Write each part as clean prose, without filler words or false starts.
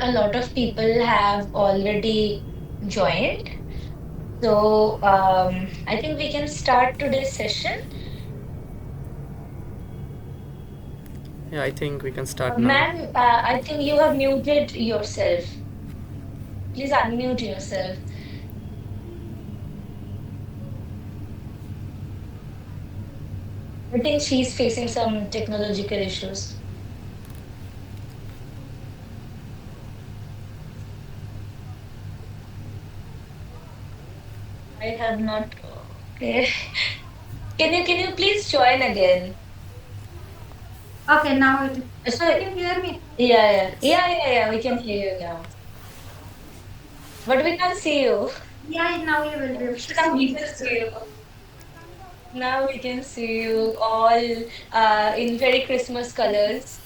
a lot of people have already joined. So I think we can start today's session. Yeah, I think we can start now. Ma'am, I think you have muted yourself. Please unmute yourself. I think she's facing some technological issues. I have not. Okay. Can you please join again? Okay, now it. So Can you hear me? yeah. We can hear you now, but we can't see you. Yeah, now you will be able to Now we see. can see you. Now we can see you all in very Christmas colors.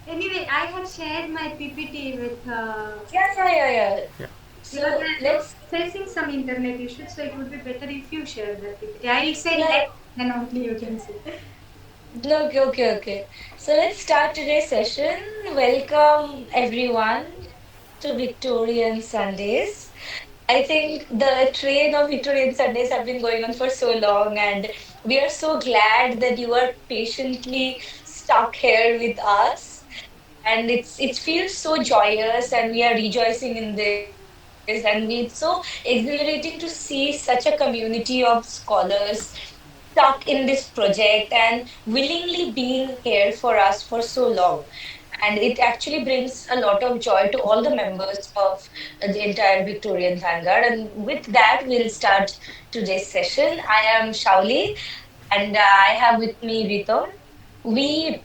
Anyway, I have shared my PPT with Yeah. Yeah. because So I'm let's facing some internet issues, so it would be better if you share that PPT. I'll say yeah. next, then only you can see. No, okay. So let's start today's session. Welcome everyone to Victorian Sundays. I think the train of Victorian Sundays have been going on for so long, and we are so glad that you are patiently stuck here with us. And it feels so joyous, and we are rejoicing in this, and it's so exhilarating to see such a community of scholars stuck in this project and willingly being here for us for so long. And it actually brings a lot of joy to all the members of the entire Victorian Vanguard. And with that, we'll start today's session. I am Shauli, and I have with me Ritom. We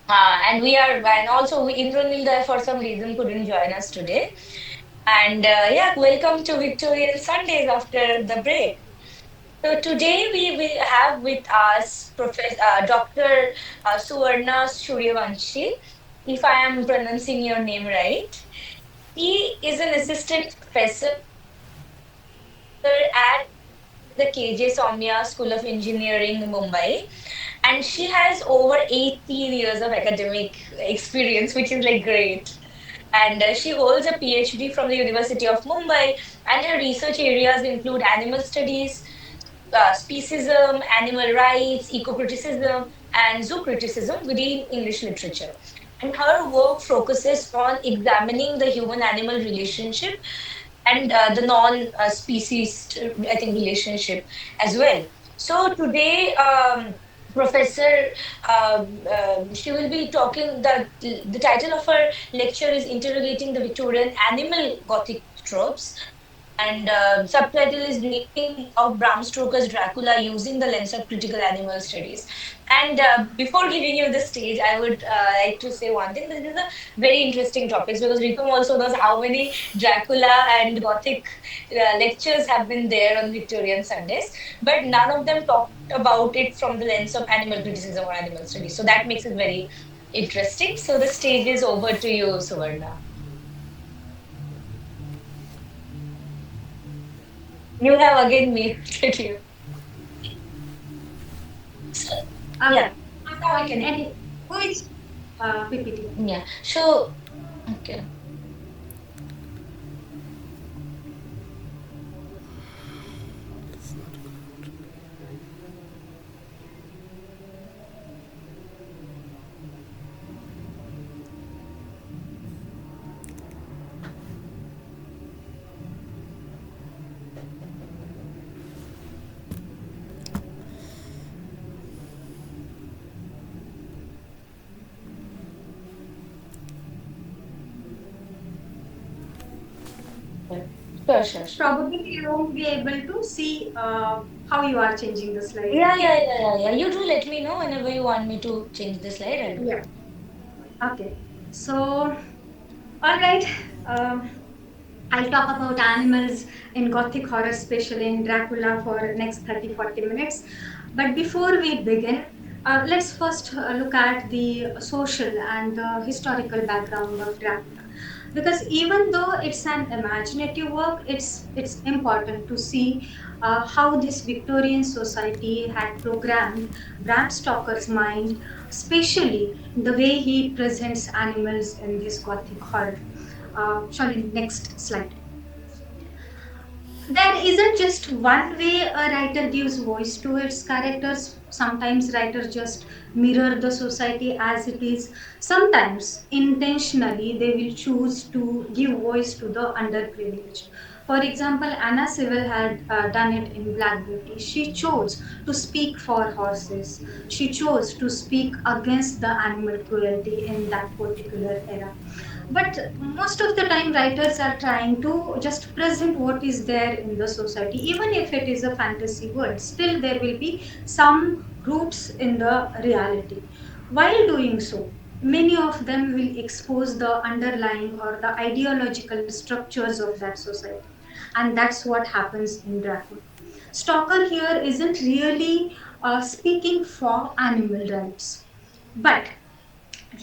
and also Indranil for some reason couldn't join us today. And yeah, welcome to Victorian Sundays after the break. So today we will have with us Professor Dr. Suwarna Suryawanshi, if I am pronouncing your name right. He is an assistant professor at the KJ Somaiya School of Engineering, Mumbai, and she has over 18 years of academic experience, which is like great. And she holds a PhD from the University of Mumbai, and her research areas include animal studies, speciesism, animal rights, eco-criticism, and zoo criticism within English literature. And her work focuses on examining the human-animal relationship and the non-species, I think, relationship as well. So today, Professor, she will be talking. The title of her lecture is "Interrogating the Victorian Animal Gothic Tropes," and subtitle is Reading of Bram Stoker's Dracula using the lens of critical animal studies. And before giving you the stage, I would like to say one thing. This is a very interesting topic because Rikum also knows how many Dracula and Gothic lectures have been there on Victorian Sundays, but none of them talked about it from the lens of animal criticism or animal studies. So that makes it very interesting. So the stage is over to you, Suvarna. You have again muted you. So, Okay, yeah, now I can. and who is PPT? Yeah. So, okay. Sure. Probably you won't be able to see how you are changing the slide. Yeah. You do let me know whenever you want me to change the slide. I'll do Yeah. that. Okay. So, all right. Um I'll talk about animals in Gothic horror, especially in Dracula, for next 30-40 minutes. But before we begin, let's first look at the social and the historical background of Dracula. Because even though it's an imaginative work, it's important to see how this Victorian society had programmed Bram Stoker's mind, especially the way he presents animals in this Gothic horror. Sorry, next slide. There isn't just one way a writer gives voice to its characters. Sometimes writers just mirror the society as it is. Sometimes, intentionally, they will choose to give voice to the underprivileged. For example, Anna Sewell had done it in Black Beauty. She chose to speak for horses. She chose to speak against the animal cruelty in that particular era. But most of the time writers are trying to just present what is there in the society. Even if it is a fantasy world, still there will be some roots in the reality. While doing so, many of them will expose the underlying or the ideological structures of that society, and that's what happens in Dracula. Stoker here isn't really speaking for animal rights, but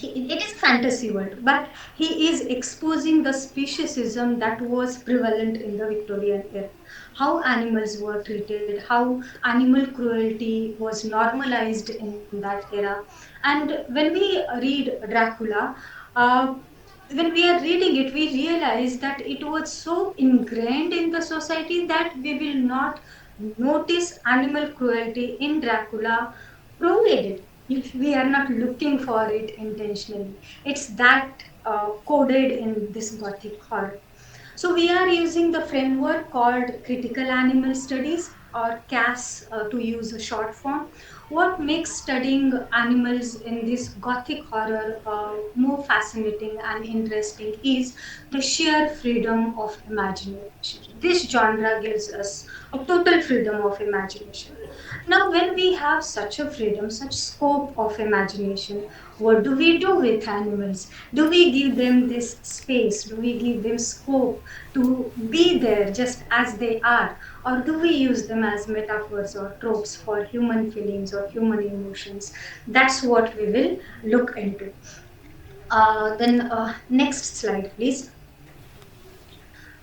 it is fantasy world, but he is exposing the speciesism that was prevalent in the Victorian era. How animals were treated, how animal cruelty was normalized in that era. And when we read Dracula, uh, when we are reading it, we realize that it was so ingrained in the society that we will not notice animal cruelty in Dracula, provided if we are not looking for it intentionally. It's that coded in this Gothic horror. So we are using the framework called critical animal studies, or CAS to use a short form. What makes studying animals in this Gothic horror more fascinating and interesting is the sheer freedom of imagination. This genre gives us a total freedom of imagination. Now, when we have such a freedom, such scope of imagination, what do we do with animals? Do we give them this space? Do we give them scope to be there just as they are? Or do we use them as metaphors or tropes for human feelings or human emotions? That's what we will look into. Then, next slide, please.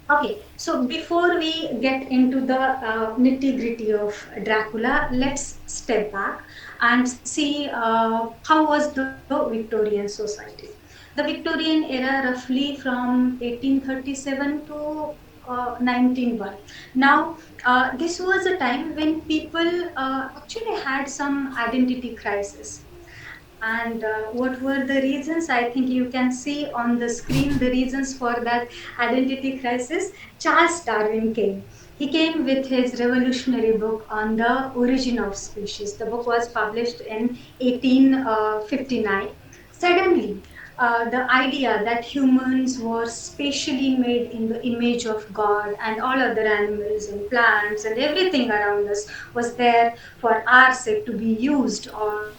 Okay, so before we get into the nitty gritty of Dracula, let's step back and see how was the Victorian society. The Victorian era, roughly from 1837 to 1901. Now, this was a time when people actually had some identity crisis. And what were the reasons? I think you can see on the screen the reasons for that identity crisis. Charles Darwin came. He came with his revolutionary book on the origin of species. The book was published in 1859. Suddenly, the idea that humans were specially made in the image of God, and all other animals and plants and everything around us was there for our sake to be used or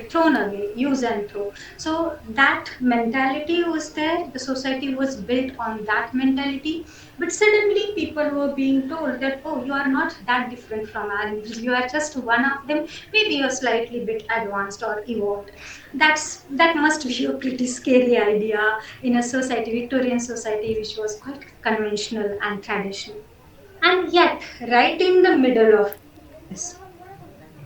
thrown away, use and throw. So that mentality was there. The society was built on that mentality. But suddenly people were being told that, oh, you are not that different from animals. You are just one of them. Maybe you're slightly bit advanced or evolved. That must be a pretty scary idea in a society, Victorian society, which was quite conventional and traditional. And yet, right in the middle of this,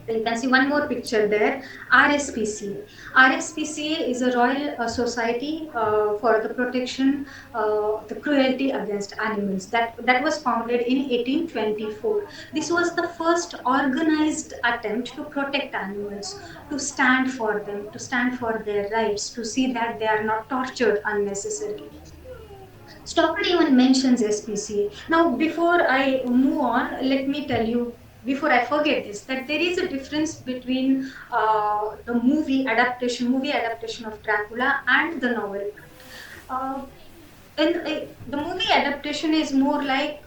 you can see one more picture there. RSPCA. RSPCA is a royal society for the protection, the cruelty against animals. That was founded in 1824. This was the first organized attempt to protect animals, to stand for them, to stand for their rights, to see that they are not tortured unnecessarily. Stoker even mentions SPCA. Now, before I move on, let me tell you, before I forget this, that there is a difference between the movie adaptation of Dracula and the novel. Uh, the movie adaptation is more like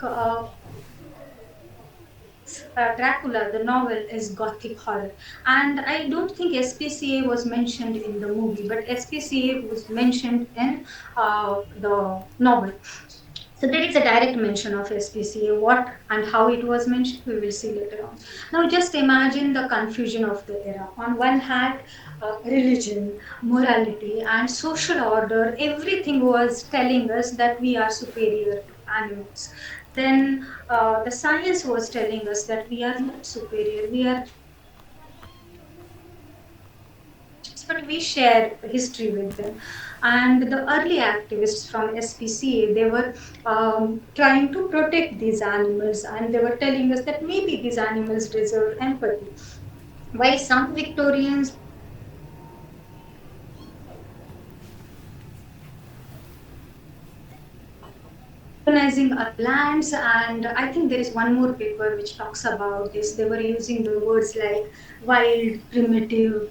Dracula, the novel, is Gothic horror. And I don't think SPCA was mentioned in the movie, but SPCA was mentioned in the novel. So there is a direct mention of SPCA. What and how it was mentioned, we will see later on. Now, just imagine the confusion of the era. On one hand, religion, morality, and social order, everything was telling us that we are superior to animals. Then the science was telling us that we are not superior, we are just creatures, but we share history with them. And the early activists from SPCA, they were trying to protect these animals, and they were telling us that maybe these animals deserve empathy. While some Victorians believed that Dracula was colonizing other lands. And I think there is one more paper which talks about this. They were using the words like wild, primitive,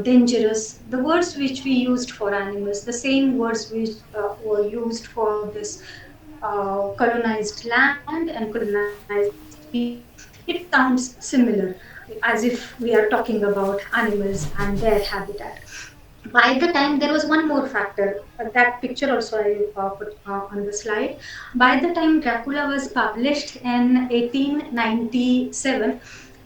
dangerous, the words which we used for animals, the same words which were used for this colonized land and colonized people. It sounds similar, as if we are talking about animals and their habitat. By the time, there was one more factor, that picture also I put on the slide. By the time Dracula was published in 1897,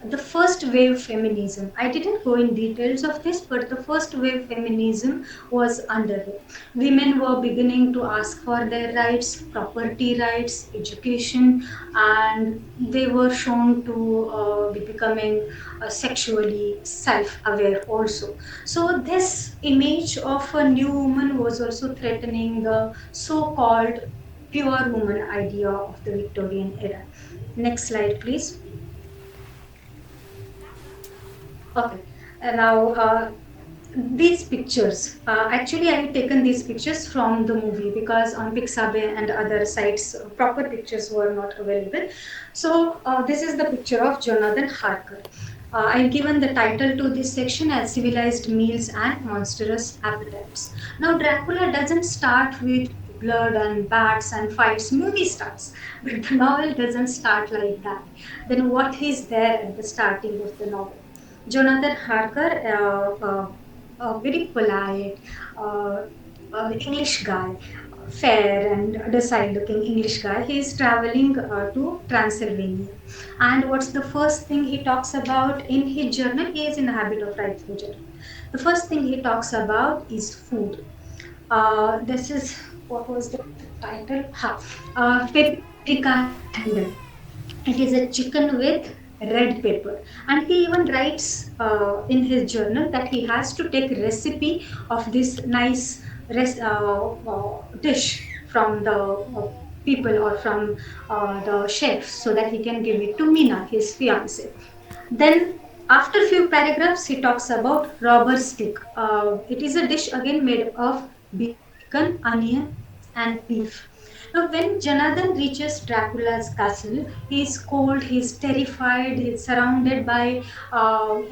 the first wave feminism, I didn't go in details of this, but the first wave feminism was underway. Women were beginning to ask for their rights, property rights, education, and they were shown to be becoming sexually self-aware also. So this image of a new woman was also threatening the so-called pure woman idea of the Victorian era. Next slide, please. Okay, now these pictures. Actually, I have taken these pictures from the movie because on Pixabay and other sites, proper pictures were not available. So this is the picture of Jonathan Harker. I've given the title to this section as Civilized Meals and Monstrous Appetites. Now, Dracula doesn't start with blood and bats and fights, movie starts, but the novel doesn't start like that. Then, what is there at the starting of the novel? Jonathan Harker, a very polite uh, English guy, fair and docile looking English guy. He is traveling to Transylvania. And what's the first thing he talks about in his journal? He is in the habit of writing journal. The first thing he talks about is food. This is what was the title? Paprika tendon. It is a chicken with red pepper, and he even writes in his journal that he has to take recipe of this nice dish from the people or from the chef, so that he can give it to Mina, his fiance. Then, after a few paragraphs, he talks about robber stick. It is a dish again made of bacon, onion, and beef. Now, when Janardhan reaches Dracula's castle, he is cold, he is terrified, he is surrounded by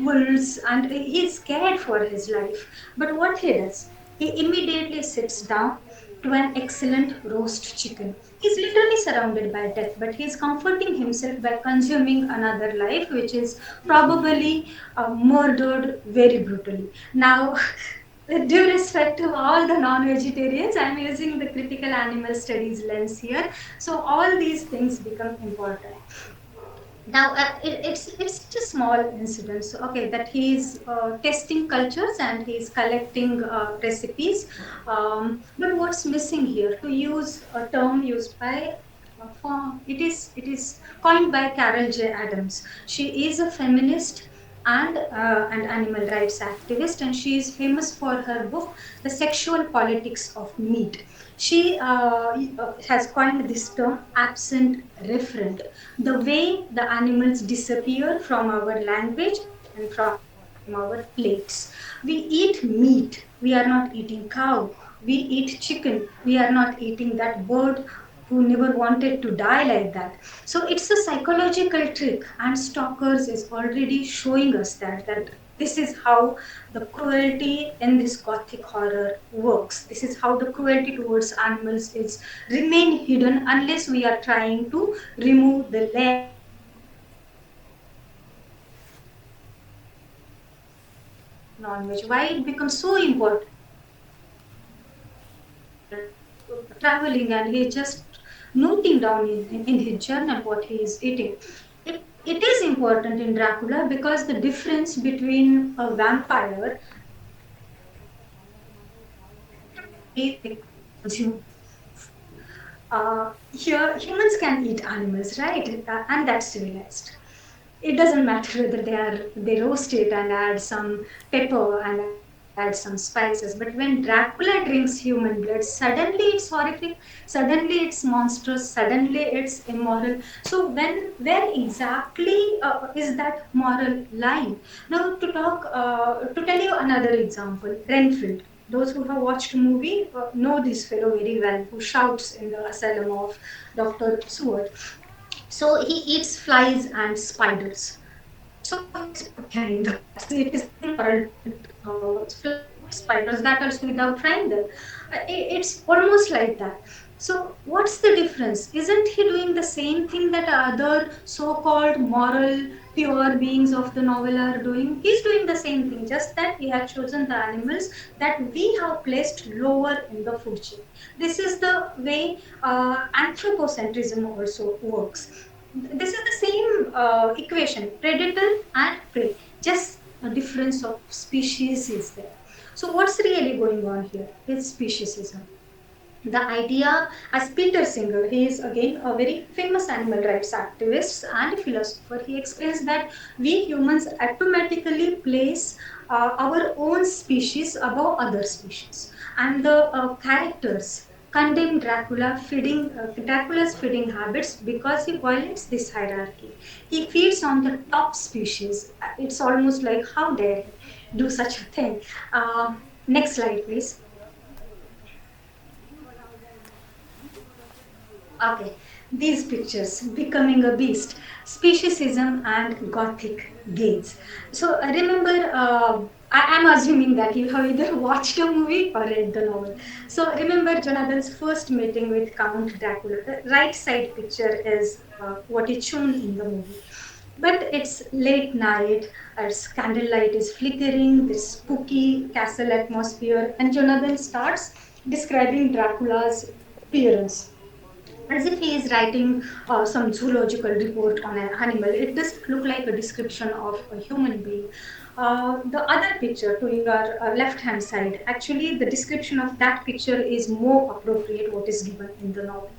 wolves, and he is scared for his life. But what he does? He immediately sits down to an excellent roast chicken. He's literally surrounded by death, but he's comforting himself by consuming another life, which is probably murdered very brutally. Now, with due respect to all the non-vegetarians, I'm using the critical animal studies lens here. So all these things become important. Now, it's just a small incident. So, okay, that he's testing cultures and he's collecting recipes. But what's missing here? To use a term used by it is coined by Carol J. Adams. She is a feminist and an animal rights activist, and she is famous for her book, The Sexual Politics of Meat. She has coined this term absent referent. The way the animals disappear from our language and from our plates. We eat meat, we are not eating cow. We eat chicken, we are not eating that bird who never wanted to die like that. So it's a psychological trick, and Stalkers is already showing us that this is how the cruelty in this Gothic horror works. This is how the cruelty towards animals is remain hidden unless we are trying to remove the layers of non-veg. Why it becomes so important? Because Jonathan Harker is traveling, and he just noting down in his journal what he is eating. It is important in Dracula because the difference between a vampire and a vampire is the way they consume food. Here, humans can eat animals, right? And that's civilized. It doesn't matter whether they roast it and add some pepper and add some add some spices. But when Dracula drinks human blood, suddenly it's horrific, suddenly it's monstrous, suddenly it's immoral. So where exactly is that moral line? Now to tell you another example, Renfield. Those who have watched the movie know this fellow very well, who shouts in the asylum of Dr. Seward. So he eats flies and spiders. So he's behind that. So it is immoral to eat flies and spiders, that also without frying them. It's almost like that. So what's the difference? Isn't he doing the same thing that other so-called moral, pure beings of the novel are doing? He's doing the same thing, just that he has chosen the animals that we have placed lower in the food chain. This is the way anthropocentrism also works. This is the same equation, predator and prey, just a difference of species is there. So what's really going on here is speciesism. The idea, as Peter Singer, he is again a very famous animal rights activist and philosopher, he explains that we humans automatically place our own species above other species, and the characters condemn Dracula's feeding habits because he violates this hierarchy. He feeds on the top species. It's almost like, how dare he do such a thing? Next slide, please. Okay, these pictures, becoming a beast, speciesism and Gothic gaze. So remember, I'm assuming that you have either watched a movie or read the novel. So remember Jonathan's first meeting with Count Dracula. The right side picture is what is shown in the movie. But it's late night, as candlelight is flickering, this spooky castle atmosphere, and Jonathan starts describing Dracula's appearance as if he is writing some zoological report on an animal. It doesn't look like a description of a human being. The other picture to your left hand side, actually, the description of that picture is more appropriate what is given in the novel.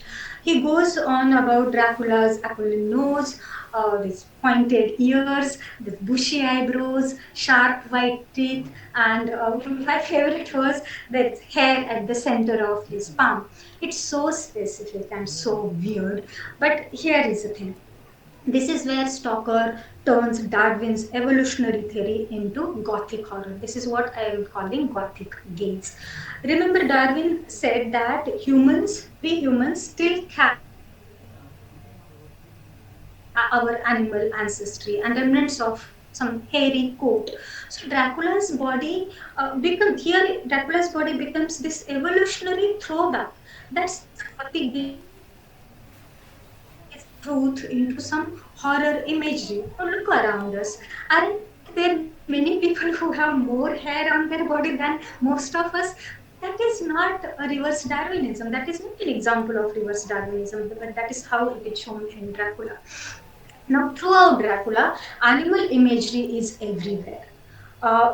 He goes on about Dracula's aquiline nose, these pointed ears, the bushy eyebrows, sharp white teeth, and my favorite was the hair at the center of his palm. It's so specific and so weird. But here is the thing. This is where Stoker turns Darwin's evolutionary theory into Gothic horror. This is what I am calling Gothic gaze. Remember, Darwin said that we humans, still carry our animal ancestry and remnants of some hairy coat. So Dracula's body becomes this evolutionary throwback. That's Gothic gaze is truth into some horror imagery. So look around us. Aren't there many people who have more hair on their body than most of us? That is not a reverse Darwinism. That is not an example of reverse Darwinism, but that is how it is shown in Dracula. Now, throughout Dracula, animal imagery is everywhere.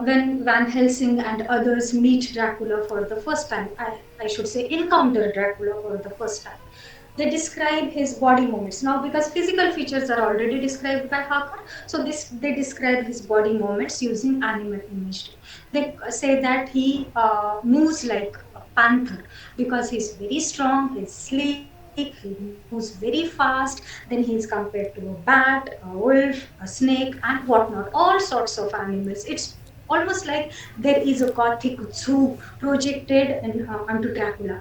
When Van Helsing and others meet Dracula for the first time, I should say encounter Dracula for the first time, they describe his body movements. Now, because physical features are already described by Harker, so they describe his body movements using animal imagery. They say that he moves like a panther because he's very strong, he's sleek, he moves very fast. Then he is compared to a bat, a wolf, a snake, and whatnot. All sorts of animals. It's almost like there is a Gothic zoo projected onto Dracula.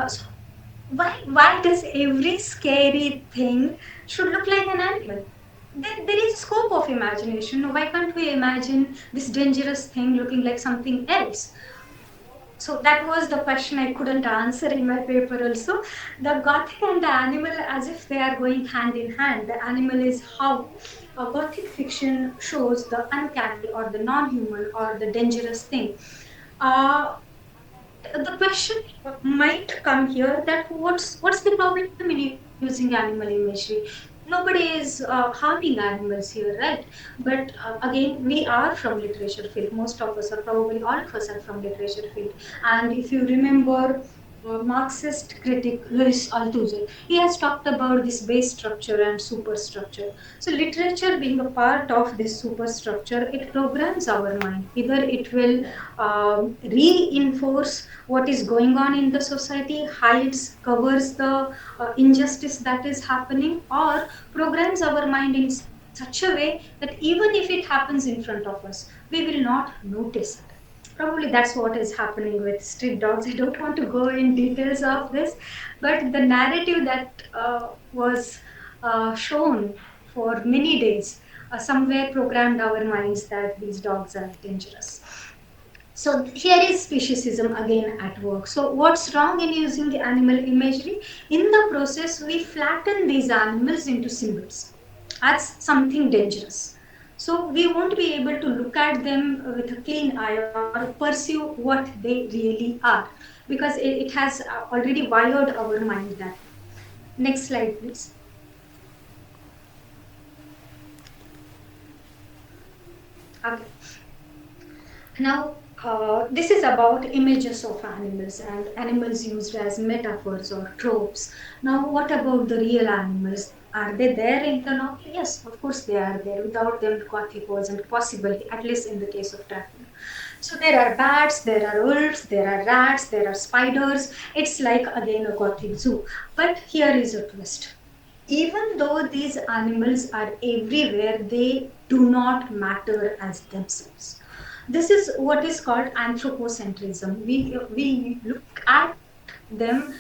So why does every scary thing should look like an animal? There is scope of imagination. Why can't we imagine this dangerous thing looking like something else? So that was the question I couldn't answer in my paper also. The Gothic and the animal, as if they are going hand in hand. The animal is how Gothic fiction shows the uncanny or the non-human or the dangerous thing. Uh, the question might come here that what's the problem in using animal imagery? Nobody is harming animals here, right? But again, we are from literature field. Most of us, or probably all of us, are from literature field. And if you remember Marxist critic Louis Althusser. He has talked about this base structure and superstructure. So, literature being a part of this superstructure, it programs our mind. Either it will reinforce what is going on in the society, hides, covers the injustice that is happening, or programs our mind in such a way that even if it happens in front of us, we will not notice it. Probably that's what is happening with street dogs. I don't want to go in details of this, but the narrative that was shown for many days somewhere programmed our minds that these dogs are dangerous. So here is speciesism again at work. So what's wrong in using the animal imagery? In the process, we flatten these animals into symbols as something dangerous. So we won't be able to look at them with a clean eye or perceive what they really are, because it has already wired our mind that. Next slide, please. Okay. Now, this is about images of animals and animals used as metaphors or tropes. Now, what about the real animals? Are they there in the novel? Yes, of course they are there. Without them, Gothic wasn't possible, at least in the case of Dracula. So there are bats, there are wolves, there are rats, there are spiders. It's like again a Gothic zoo. But here is a twist. Even though these animals are everywhere, they do not matter as themselves. This is what is called anthropocentrism. We look at them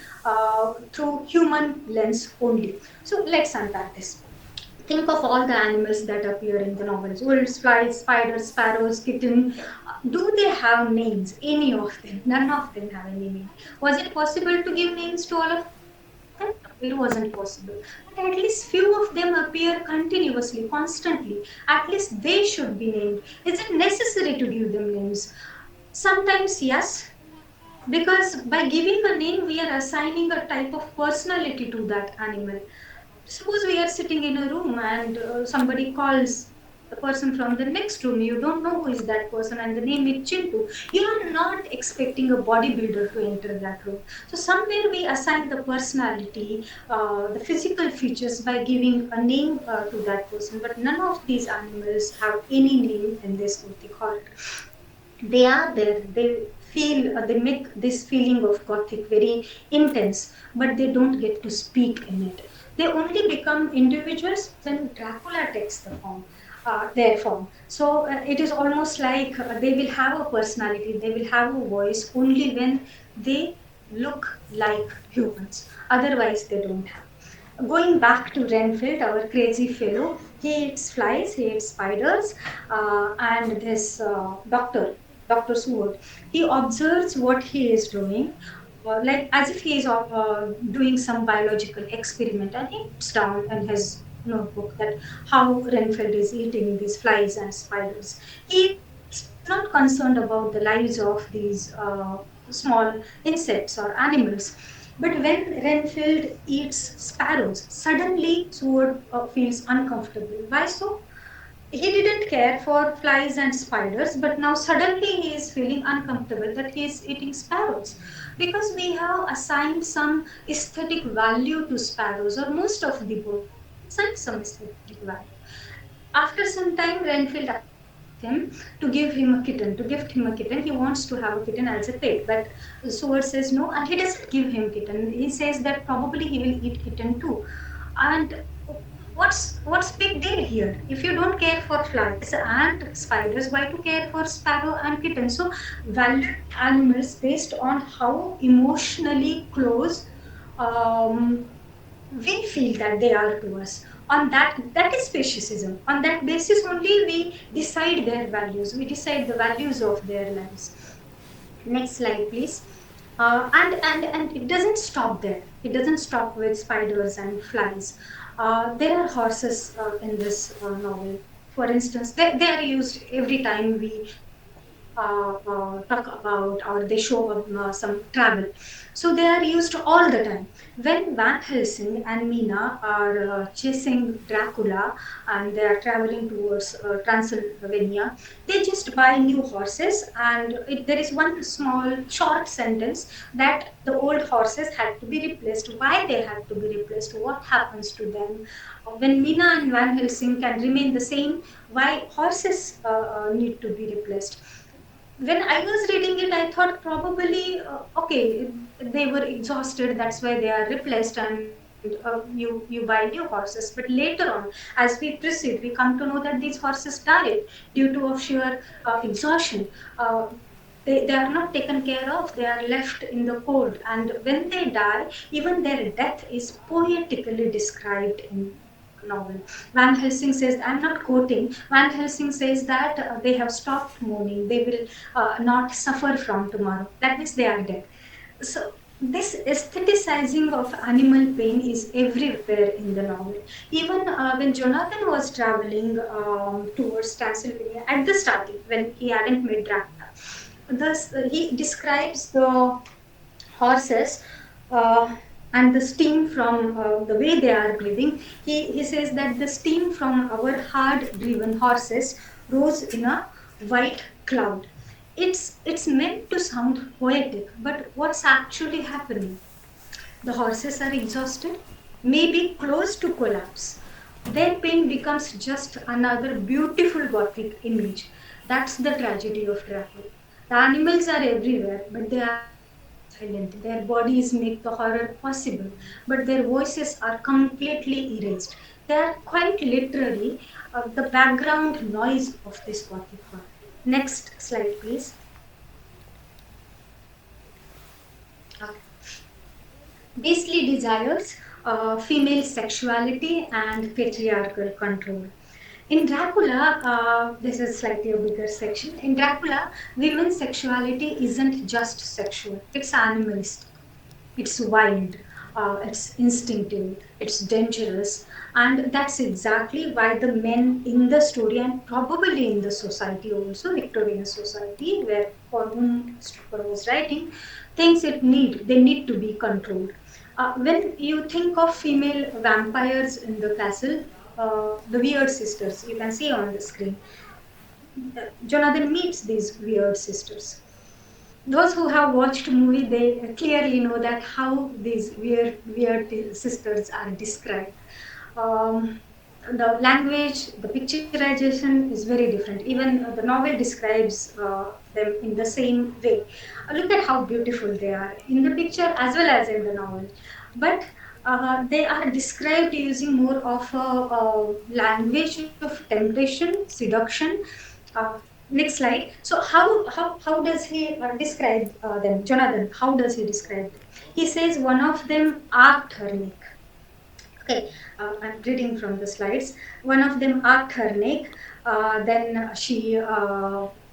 through human lens only. So let's unpack this. Think of all the animals that appear in the novels: wolves, flies, spiders, sparrows, kitten. Do they have names? Any of them? None of them have any name. Was it possible to give names to all of them? No, it wasn't possible. But at least few of them appear continuously, constantly. At least they should be named. Is it necessary to give them names? Sometimes yes, because by giving a name, we are assigning a type of personality to that animal. Suppose we are sitting in a room and somebody calls the person from the next room. You don't know who is that person, and the name is Chintu. You are not expecting a bodybuilder to enter that room. So somewhere we assign the personality, the physical features by giving a name to that person. But none of these animals have any name in this Gothic horror. They are there. They feel. They make this feeling of Gothic very intense, but they don't get to speak in it. They only become individuals when Dracula takes the form, their form. So it is almost like they will have a personality, they will have a voice only when they look like humans. Otherwise, they don't have. Going back to Renfield, our crazy fellow, he eats flies, he eats spiders, and this Dr. Seward, he observes what he is doing, like as if he is doing some biological experiment, and he puts down in his notebook that how Renfield is eating these flies and spiders. He is not concerned about the lives of these small insects or animals. But when Renfield eats sparrows, suddenly Seward feels uncomfortable. Why so? He didn't care for flies and spiders, but now suddenly he is feeling uncomfortable that he is eating sparrows. Because we have assigned some aesthetic value to sparrows, or most of the book assigns some aesthetic value. After some time, Renfield asks him to give him a kitten, to gift him a kitten. He wants to have a kitten as a pet, but Seward says no, and he doesn't give him kitten. He says that probably he will eat kitten too. And what's big deal here? If you don't care for flies and spiders, why to care for sparrow and kitten? So valued animals based on how emotionally close um, we feel that they are to us. On that is speciesism. On that basis only we decide their values. We decide the values of their lives. Next slide, please. And it doesn't stop there. It doesn't stop with spiders and flies. There are horses in this novel. For instance, they are used every time we talk about or they show some travel. So they are used all the time. When Van Helsing and Mina are chasing Dracula and they are traveling towards Transylvania, they just buy new horses, and there is one small short sentence that the old horses had to be replaced. Why they had to be replaced? What happens to them? When Mina and Van Helsing can remain the same, why horses need to be replaced? When I was reading it, I thought probably, okay, they were exhausted, that's why they are replaced, and you buy new horses. But later on, as we proceed, we come to know that these horses died due to of sheer exhaustion. Uh, they are not taken care of, they are left in the cold, and when they die, even their death is poetically described in the novel. Van Helsing says, I'm not quoting, Van Helsing says that they have stopped mourning, they will not suffer from tomorrow. That means they are dead. So this aestheticizing of animal pain is everywhere in the novel. Even when Jonathan was traveling towards Transylvania at the starting, when he hadn't met Dracula, thus he describes the horses uh, and the steam from the way they are breathing. He says that the steam from our hard driven horses rose in a white cloud. It's meant to sound poetic, but what's actually happening? The horses are exhausted, maybe close to collapse. Their pain becomes just another beautiful Gothic image. That's the tragedy of Dracula. The animals are everywhere, but they are silent. Their bodies make the horror possible, but their voices are completely erased. They are quite literally the background noise of this Gothic horror. Next slide, please. Okay. Beastly desires, female sexuality, and patriarchal control. In Dracula, this is slightly a bigger section. In Dracula, women's sexuality isn't just sexual, it's animalistic, it's wild, it's instinctive, it's dangerous, and that's exactly why the men in the story, and probably in the society also, Victorian society, where for whom Stoker was writing, thinks they need to be controlled. When you think of female vampires in the castle, the weird sisters, you can see on the screen. Jonathan meets these weird sisters. Those who have watched movie, they clearly know that how these weird sisters are described. Um, the language, the picturization is very different. Even the novel describes them in the same way. Look at how beautiful they are in the picture as well as in the novel. But they are described using more of a language of temptation, seduction. Uh, Next slide. So how does he describe them, Jonathan? How does he describe them? He says one of them arched her neck. Okay, I'm reading from the slides. One of them arched her neck. Then she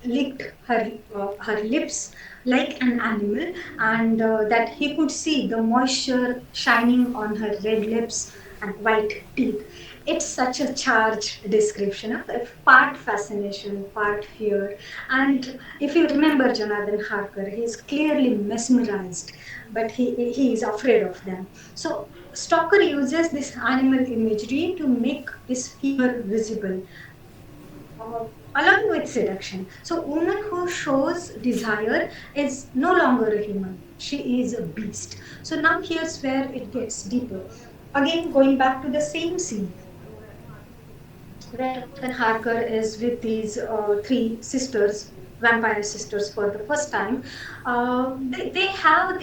licked her lips like an animal, and that he could see the moisture shining on her red lips and white teeth. It's such a charged description of part fascination, part fear. And if you remember Jonathan Harker, he's clearly mesmerized, but he is afraid of them. So Stoker uses this animal imagery to make this fear visible, along with seduction. So, woman who shows desire is no longer a human; she is a beast. So now here's where it gets deeper. Again, going back to the same scene where Jonathan Harker is with these three sisters, vampire sisters, for the first time. They have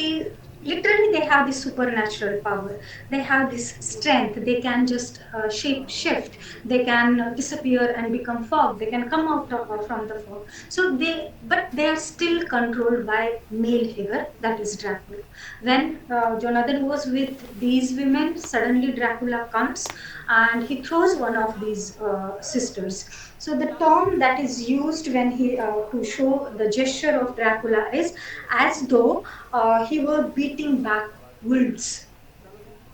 literally they have this supernatural power. They have this strength. They can just shape shift. They can disappear and become fog. They can come out from the fog. So but they are still controlled by male figure, that is Dracula. When Jonathan was with these women, suddenly Dracula comes and he throws one of these sisters. So the term that is used when he to show the gesture of Dracula is as though he were beating back wolves.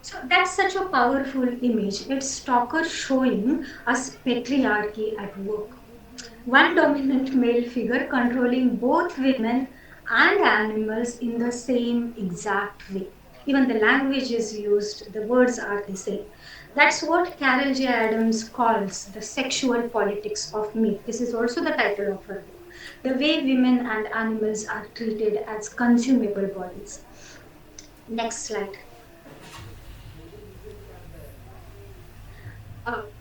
So that's such a powerful image. It's Stoker showing us patriarchy at work. One dominant male figure controlling both women and animals in the same exact way. Even the language is used, the words are the same. That's what Carol J. Adams calls the sexual politics of myth. This is also the title of her book. The way women and animals are treated as consumable bodies. Next slide.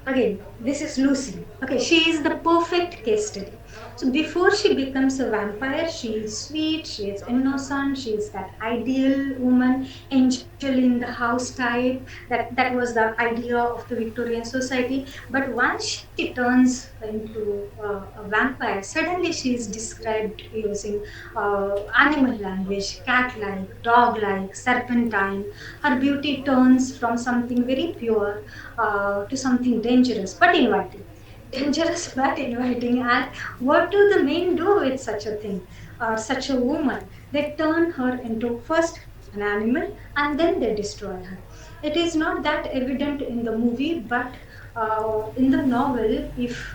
Again, this is Lucy. Okay, she is the perfect case study. So before she becomes a vampire, she is sweet, she is innocent, she is that ideal woman, angel in the house type. That was the idea of the Victorian society. But once she turns into a vampire, suddenly she is described using animal language, cat-like, dog-like, serpentine. Her beauty turns from something very pure to something dangerous but inviting. Dangerous but inviting. And what do the men do with such a thing, such a woman? They turn her into first an animal and then they destroy her. It is not that evident in the movie, but in the novel, if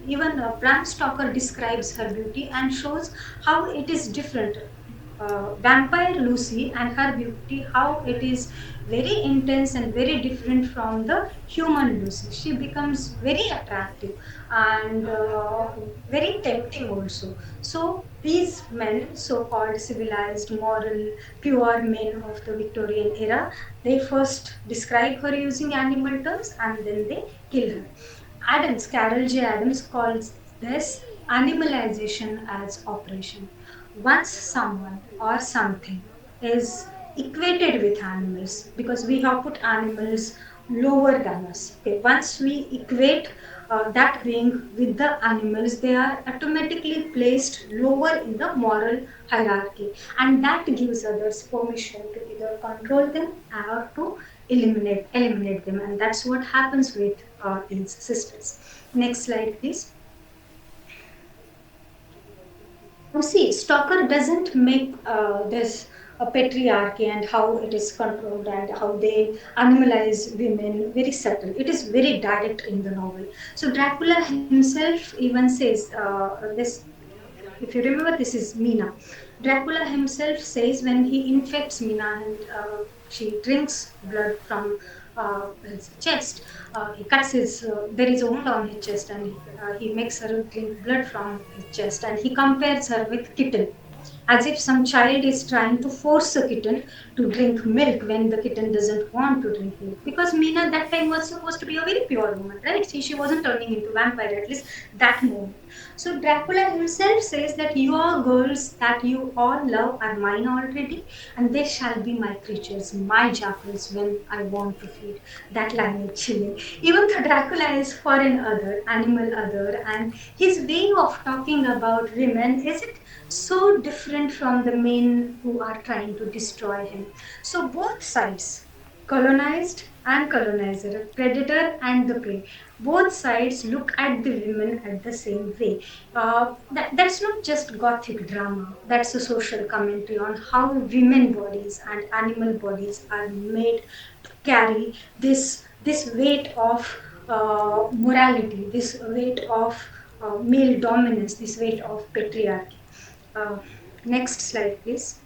even Bram Stoker describes her beauty and shows how it is different. Vampire Lucy and her beauty, how it is very intense and very different from the human Lucy. She becomes very attractive and very tempting also. So these men, so-called civilized, moral, pure men of the Victorian era, they first describe her using animal terms and then they kill her. Adams, Carol J. Adams calls this animalization as operation. Once someone or something is equated with animals, because we have put animals lower than us. Okay, once we equate that being with the animals, they are automatically placed lower in the moral hierarchy, and that gives others permission to either control them or to eliminate them, and that's what happens with these systems. Next slide, please. Now, see, Stoker doesn't make this a patriarchy and how it is controlled and how they animalize women very subtle. It is very direct in the novel. So Dracula himself even says this. If you remember, this is Mina. Dracula himself says when he infects Mina and she drinks blood from his chest, he cuts his, there is a wound on his chest and he makes her drink blood from his chest and he compares her with kitten, as if some child is trying to force a kitten to drink milk when the kitten doesn't want to drink milk. Because Meena that time was supposed to be a very pure woman, right? See, she wasn't turning into vampire, at least that moment. So Dracula himself says that your girls that you all love are mine already, and they shall be my creatures, my jackals when I want to feed. That line is chilling. Even though Dracula is for an other, animal other, and his way of talking about women is it so different from the men who are trying to destroy him. So both sides, colonized and colonizer, predator and the prey, both sides look at the women at the same way. That's not just gothic drama, that's a social commentary on how women bodies and animal bodies are made to carry this weight of morality, this weight of male dominance, this weight of patriarchy. uh, Next slide, please.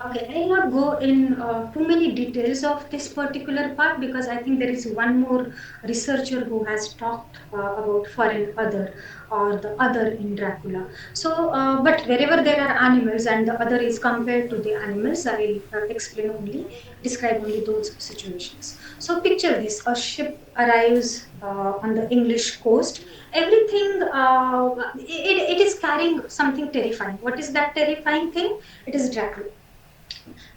Okay, I will not go in too many details of this particular part because I think there is one more researcher who has talked about foreign other or the other in Dracula. So, but wherever there are animals and the other is compared to the animals, I will describe only those situations. So, picture this: a ship arrives on the English coast. Everything it is carrying something terrifying. What is that terrifying thing? It is Dracula.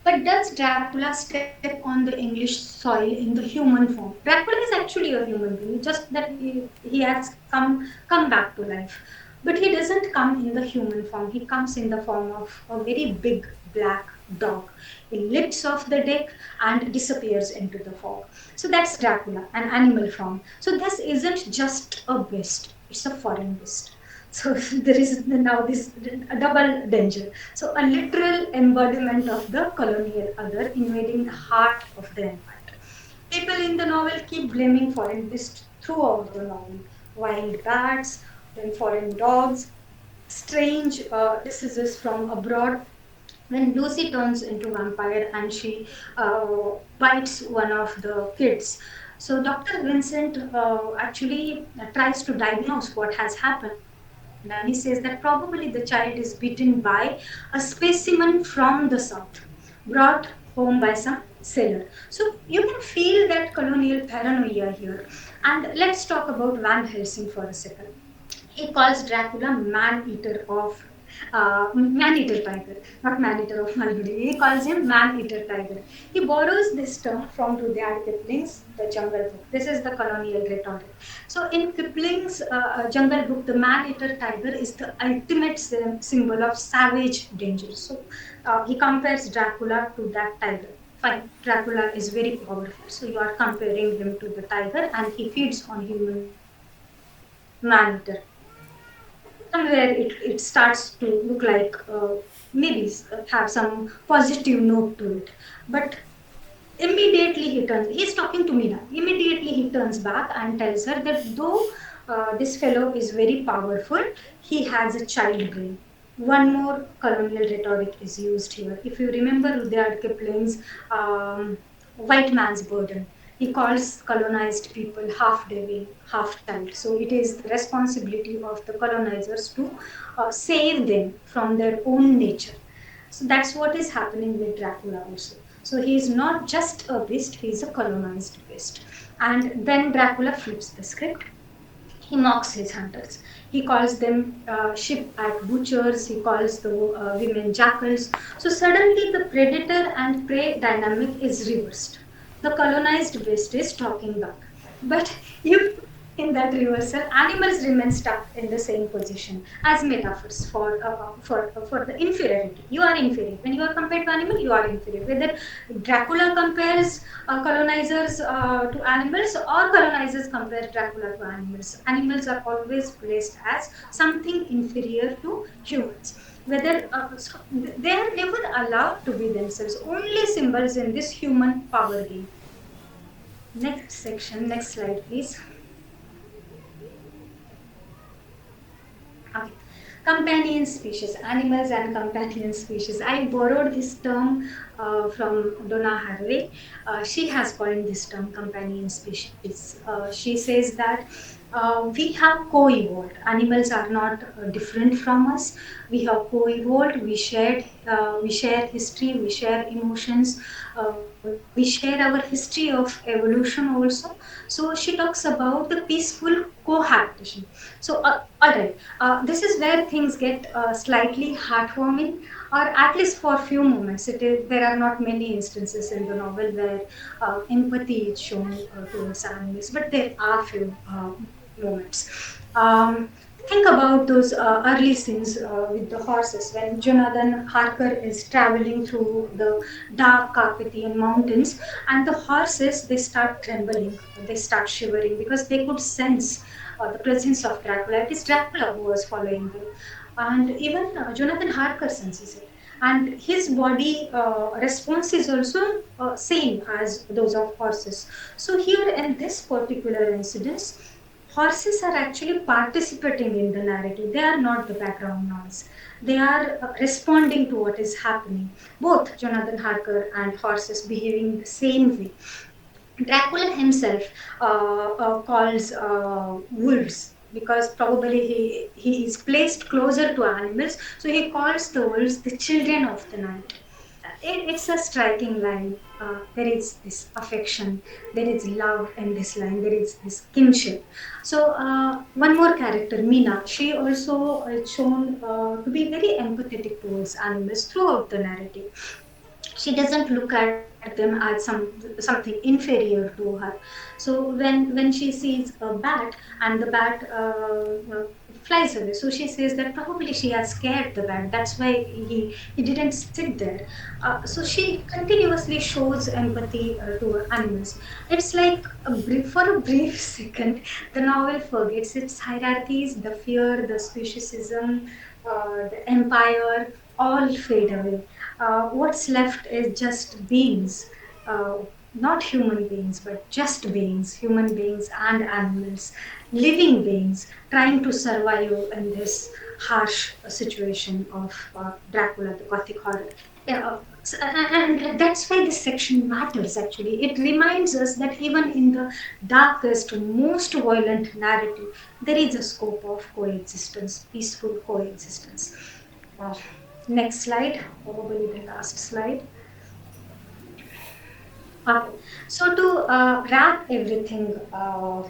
But does Dracula step on the English soil in the human form? Dracula is actually a human being, just that he has come back to life. But he doesn't come in the human form. He comes in the form of a very big black dog. He lifts off the deck and disappears into the fog. So that's Dracula, an animal form. So this isn't just a beast, it's a foreign beast. So there is now this double danger. So a literal embodiment of the colonial other invading the heart of the empire. People in the novel keep blaming foreign beasts throughout the novel. Wild bats, then foreign dogs, strange diseases from abroad. When Lucy turns into vampire and she bites one of the kids, so Dr. Vincent actually tries to diagnose what has happened, and he says that probably the child is bitten by a specimen from the south, brought home by some sailor. So you can feel that colonial paranoia here. And let's talk about Van Helsing for a second. He calls Dracula man-eater of man-eater tiger, not man-eater of Malgudi. He calls him man-eater tiger. He borrows this term from Rudyard Kipling's The Jungle Book. This is the colonial rhetoric. So in Kipling's Jungle Book, the man-eater tiger is the ultimate symbol of savage danger. So he compares Dracula to that tiger. Fine, Dracula is very powerful, so you are comparing him to the tiger, and he feeds on human man-eater. Somewhere it starts to look like maybe have some positive note to it, but immediately he's talking to Meena. Immediately he turns back and tells her that though this fellow is very powerful, he has a child brain. One more colonial rhetoric is used here. If you remember Rudyard Kipling's White Man's Burden, he calls colonized people half devil, half child. So it is the responsibility of the colonizers to save them from their own nature. So that's what is happening with Dracula also. So he is not just a beast, he is a colonized beast. And then Dracula flips the script. He mocks his hunters. He calls them ship at butchers. He calls the women jackals. So suddenly the predator and prey dynamic is reversed. The colonized beast is talking back. But if in that reversal, animals remain stuck in the same position as metaphors for the inferiority. You are inferior. When you are compared to animal, you are inferior. Whether Dracula compares colonizers to animals or colonizers compare Dracula to animals, animals are always placed as something inferior to humans. Whether so they are never allowed to be themselves, only symbols in this human power game. Next section, next slide, please. Okay. Companion species, animals and companion species. I borrowed this term from Donna Haraway. She has coined this term companion species. She says that we have co-evolved. Animals are not different from us. We have co-evolved. We share history. We share emotions. We share our history of evolution also. So she talks about the peaceful cohabitation. So, all right, this is where things get slightly heartwarming, or at least for a few moments. There are not many instances in the novel where empathy is shown towards animals, but there are few moments. Um, think about those early scenes with the horses when Jonathan Harker is traveling through the dark Carpathian mountains, and the horses they start trembling, they start shivering because they could sense the presence of Dracula. It is Dracula who was following them, and even Jonathan Harker senses it. And his body response is also same as those of horses. So here in this particular incident, horses are actually participating in the narrative. They are not the background noise. They are responding to what is happening. Both Jonathan Harker and horses behaving the same way. Dracula himself calls wolves because probably he is placed closer to animals, so he calls the wolves the children of the night. It's a striking line. There is this affection, there is love in this line, there is this kinship. So, one more character, Meena, she also is shown to be very empathetic towards animals throughout the narrative. She doesn't look at them as something inferior to her. So when she sees a bat and the bat flies away, so she says that probably she has scared the bat, that's why he didn't sit there. So she continuously shows empathy to animals. It's like for a brief second the novel forgets its hierarchies, the fear, the speciesism, the empire all fade away. What's left is just beings, uh, not human beings, but just beings, human beings and animals, living beings trying to survive in this harsh situation of Dracula, the Gothic horror. Yeah, and that's why this section matters actually. It reminds us that even in the darkest, most violent narrative, there is a scope of coexistence, peaceful coexistence. Uh, Next slide, probably the last slide. Okay. So to wrap everything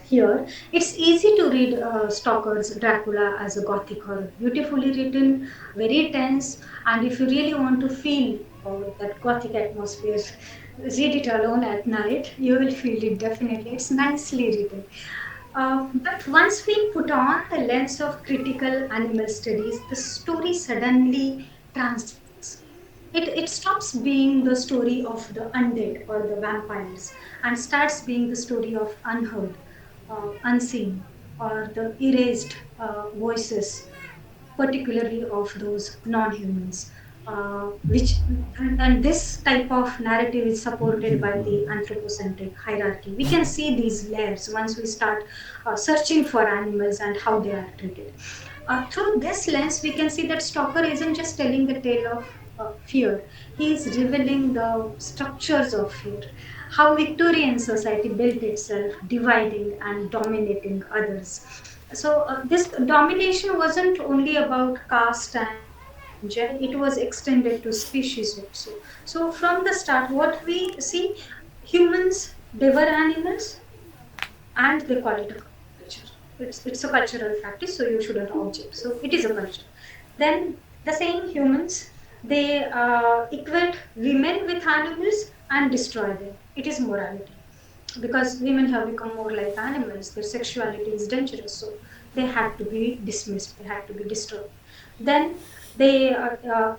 here, it's easy to read Stoker's Dracula as a gothic horror, beautifully written, very tense, and if you really want to feel that gothic atmosphere, read it alone at night. You will feel it definitely. It's nicely written. But once we put on the lens of critical animal studies, the story suddenly transforms. It stops being the story of the undead or the vampires and starts being the story of unheard, unseen, or the erased voices, particularly of those non-humans. And this type of narrative is supported by the anthropocentric hierarchy. We can see these layers once we start searching for animals and how they are treated. Through this lens, we can see that Stoker isn't just telling a tale of fear, he is revealing the structures of fear, how Victorian society built itself, dividing and dominating others. So, this domination wasn't only about caste and gender, it was extended to species also. So, from the start, what we see humans, they were animals and they call it a culture. It's a cultural practice, so you shouldn't object. So it is a culture. Then the same humans, they equate women with animals and destroy them. It is morality because women have become more like animals. Their sexuality is dangerous, so they had to be dismissed. They had to be destroyed. Then they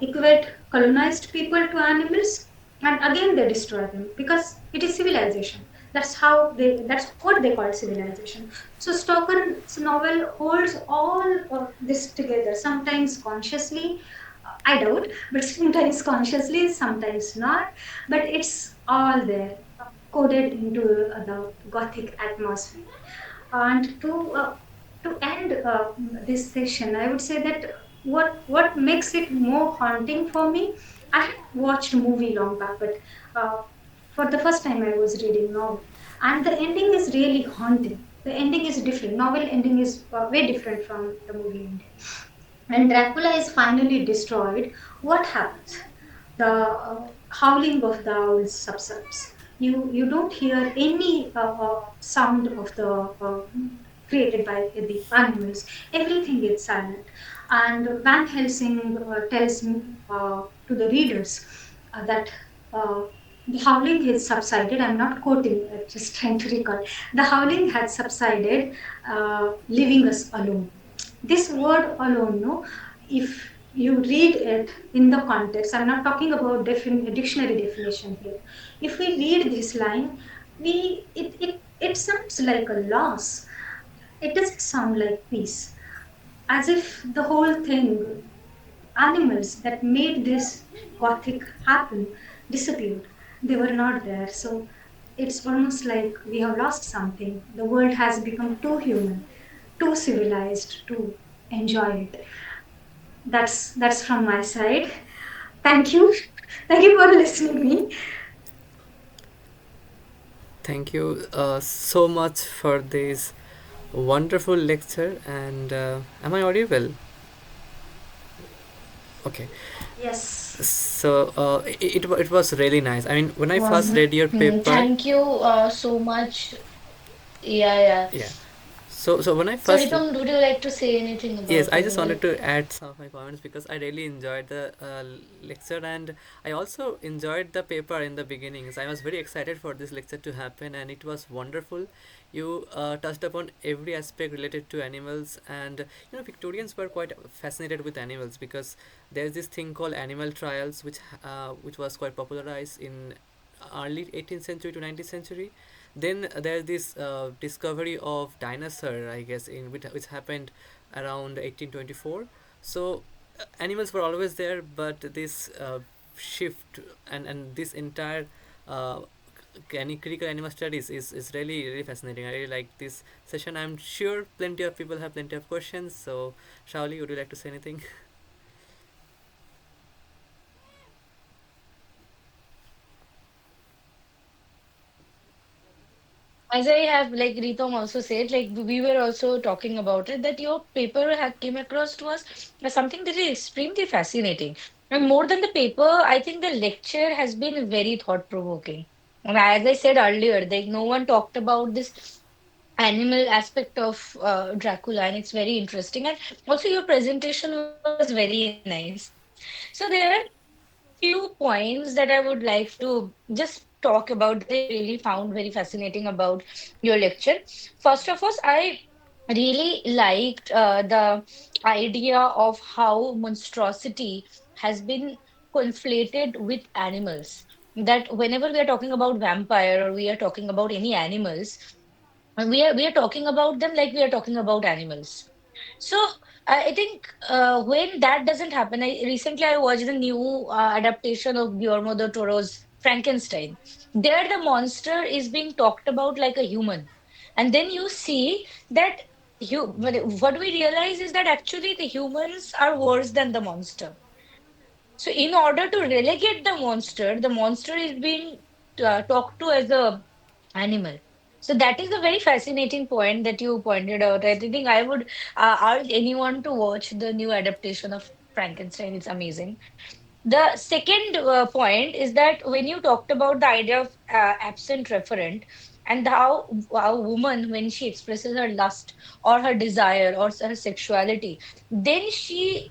equate colonized people to animals, and again they destroy them because it is civilization. That's how they. That's what they call civilization. So Stoker's novel holds all of this together. Sometimes consciously, I doubt, but sometimes consciously, sometimes not. But it's all there, coded into the Gothic atmosphere. And to end this session, I would say that what makes it more haunting for me, I had watched a movie long back, but uh, for the first time I was reading novel, and the ending is really haunting. The ending is different. Novel ending is way different from the movie ending. When Dracula is finally destroyed, what happens? The howling of the owls subsides. You don't hear any sound of the created by the animals. Everything is silent. And Van Helsing tells to the readers that the howling has subsided. I'm not quoting, just trying to recall. The howling had subsided, leaving us alone. This word alone, no, if you read it in the context, I'm not talking about dictionary definition here. If we read this line, it sounds like a loss. It doesn't sound like peace. As if the whole thing, animals that made this gothic happen, disappeared. They were not there. So it's almost like we have lost something. The world has become too human, too civilized to enjoy it. That's from my side. Thank you. Thank you for listening to me. Thank you so much for this wonderful lecture. And am I audible? Okay. Yes. So it was really nice. I mean, when I first Um, read your paper, Thank you so much. Yeah, yeah. yeah. So when I So, first Ritam, would you like to say anything yes, about I it? just wanted to add some of my comments because I really enjoyed the lecture, and I also enjoyed the paper in the beginnings. I was very excited for this lecture to happen, and it was wonderful. You touched upon every aspect related to animals, and Victorians were quite fascinated with animals because there's this thing called animal trials, which was quite popularized in early 18th century to 19th century. Then there's this discovery of dinosaur, I guess, in which happened around 1824. So animals were always there, but this shift and this entire uh, any critical animal studies is really really fascinating. I really like this session. I'm sure plenty of people have plenty of questions. So, Shauli, would you like to say anything? As I have, like Ritom also said, like we were also talking about it, that your paper had came across to us as something that is extremely fascinating. And more than the paper, I think the lecture has been very thought-provoking. And as I said earlier, like no one talked about this animal aspect of Dracula, and it's very interesting. And also, your presentation was very nice. So there are few points that I would like to just talk about that I really found very fascinating about your lecture. First of all, I really liked the idea of how monstrosity has been conflated with animals. That whenever we are talking about vampire or we are talking about any animals, we are talking about them like we are talking about animals. So I think when that doesn't happen, I watched the new adaptation of Guillermo del Toro's Frankenstein. There, the monster is being talked about like a human, and then you see that what we realize is that actually the humans are worse than the monster. So in order to relegate the monster is being talked to as a animal. So that is a very fascinating point that you pointed out. I think I would urge anyone to watch the new adaptation of Frankenstein. It's amazing. The second point is that when you talked about the idea of absent referent and how a woman, when she expresses her lust or her desire or her sexuality, then she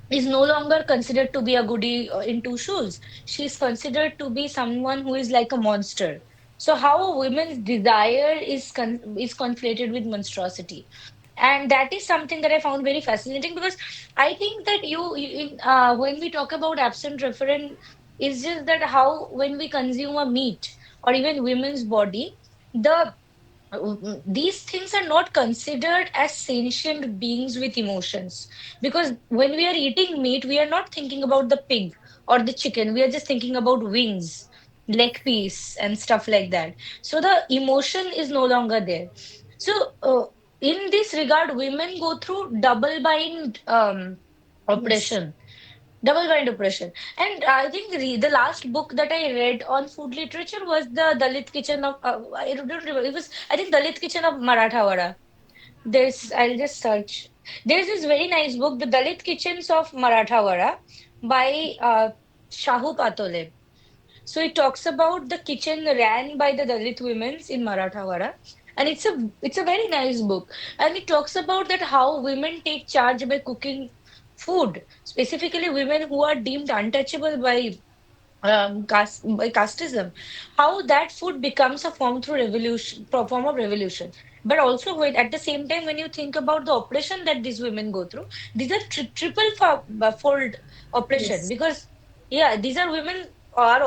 is no longer considered to be a goody in two shoes. She is considered to be someone who is like a monster. So how a woman's desire is conflated with monstrosity, and that is something that I found very fascinating because I think that when we talk about absent referent, it's just that how when we consume a meat or even women's body, the these things are not considered as sentient beings with emotions, because when we are eating meat we are not thinking about the pig or the chicken, we are just thinking about wings, leg piece and stuff like that. So the emotion is no longer there. So in this regard, women go through double bind Yes. oppression. Double bind oppression. And I think the last book that I read on food literature was the Dalit Kitchen of, I don't remember, it was, I think, Dalit Kitchen of Marathawada. I'll just search. There's this very nice book, The Dalit Kitchens of Marathawada by Shahu Patole. So it talks about the kitchen ran by the Dalit women in Marathawada. And it's a very nice book. And it talks about that how women take charge by cooking food, specifically women who are deemed untouchable by casteism, how that food becomes a form through revolution, form of revolution. But also, when at the same time, when you think about the oppression that these women go through, these are fold oppression, Yes. because yeah, these are women who are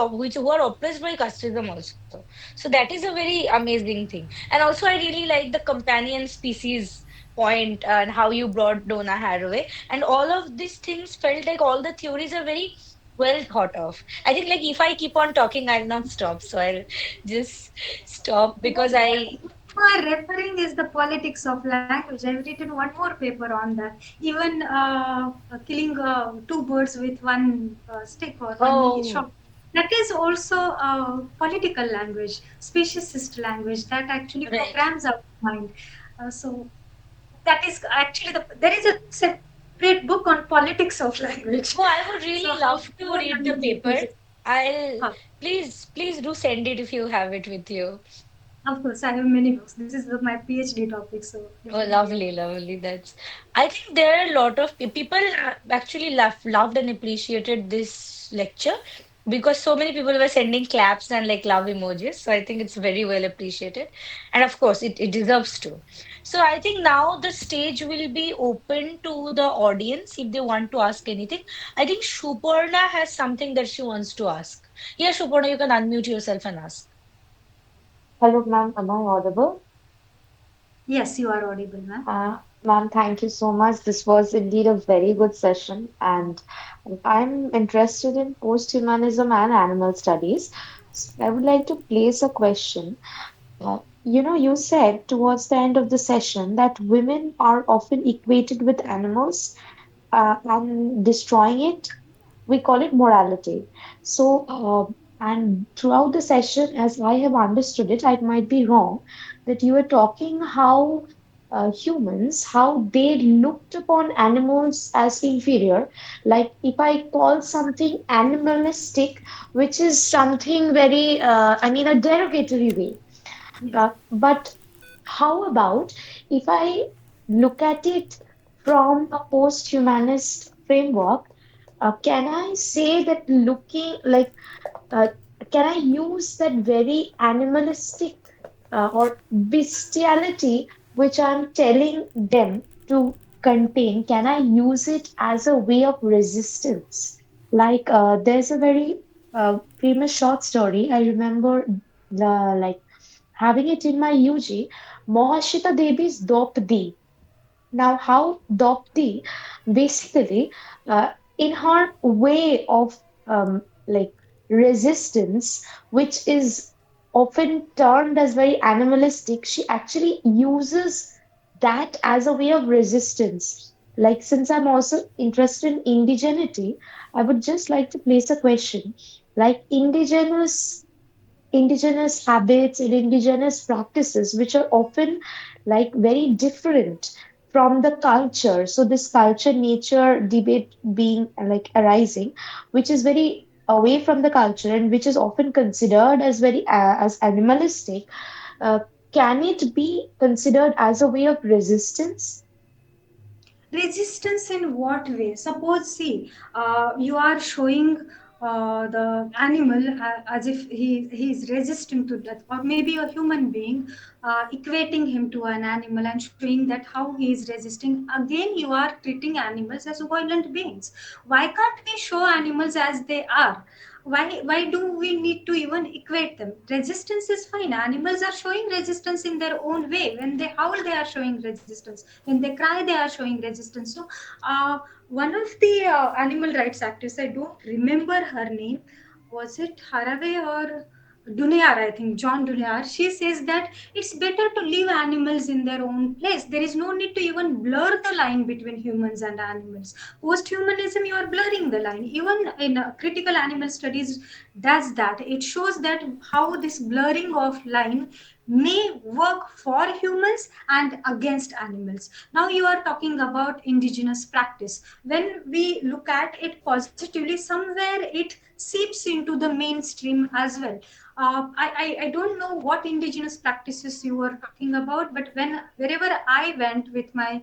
oppressed by casteism also. So that is a very amazing thing. And also, I really like the companion species point and how you brought Donna Haraway, and all of these things felt like all the theories are very well thought of. I think like if I keep on talking, I'll not stop. So I'll just stop because I. What you are referring is the politics of language. I've written one more paper on that. Even killing two birds with one stick or one Oh, shot. That is also political language, speciesist language that actually right. programs our mind. So that is actually there is a separate book on politics of language. Oh, I would So really how love to more read the language paper. uses. I'll please do send it if you have it with you. Of course, I have many books. This is my PhD topic, so Oh, definitely I lovely, will. lovely. I think there are a lot of people actually loved and appreciated this lecture because so many people were sending claps and like love emojis. So I think it's very well appreciated. And of course, it deserves to. So I think now the stage will be open to the audience if they want to ask anything. I think Shuparna has something that she wants to ask. Yeah, Shuparna, you can unmute yourself and ask. Hello, ma'am. Am I audible? Yes, you are audible, ma'am. Ma'am, thank you so much. This was indeed a very good session, and I'm interested in post-humanism and animal studies. I would like to place a question. You said towards the end of the session that women are often equated with animals and destroying it. We call it morality. So, and throughout the session, as I have understood it, I might be wrong, that you were talking how humans, how they looked upon animals as inferior. Like if I call something animalistic, which is something very, a derogatory way. Yeah. But how about if I look at it from a post-humanist framework? Can I say that uh, can I use that very animalistic or bestiality which I'm telling them to contain? Can I use it as a way of resistance? There's a very famous short story. I remember like having it in my UG, Mohashita Devi's Dopdi. Now, how Dopti basically, uh, in her way of like resistance, which is often termed as very animalistic, she actually uses that as a way of resistance. Like, since I'm also interested in indigeneity, I would just like to place a question. Like, indigenous habits and indigenous practices which are often like very different from the culture, so this culture nature debate being like arising, which is very away from the culture and which is often considered as very as animalistic, uh, can it be considered as a way of resistance? Resistance in what way? Suppose, see, you are showing the animal as if he is resisting to death, or maybe a human being, equating him to an animal and showing that how he is resisting. Again, you are treating animals as violent beings. Why can't we show animals as they are? Why do we need to even equate them? Resistance is fine. Animals are showing resistance in their own way. When they howl, they are showing resistance. When they cry, they are showing resistance. So one of the animal rights activists, I don't remember her name, was it Haraway or Dunyar, I think, John Dunyar, she says that it's better to leave animals in their own place. There is no need to even blur the line between humans and animals. Post-humanism, you are blurring the line. Even in critical animal studies does that. It shows that how this blurring of line may work for humans and against animals. Now you are talking about indigenous practice. When we look at it positively, somewhere it seeps into the mainstream as well. I don't know what indigenous practices you were talking about, but wherever I went with my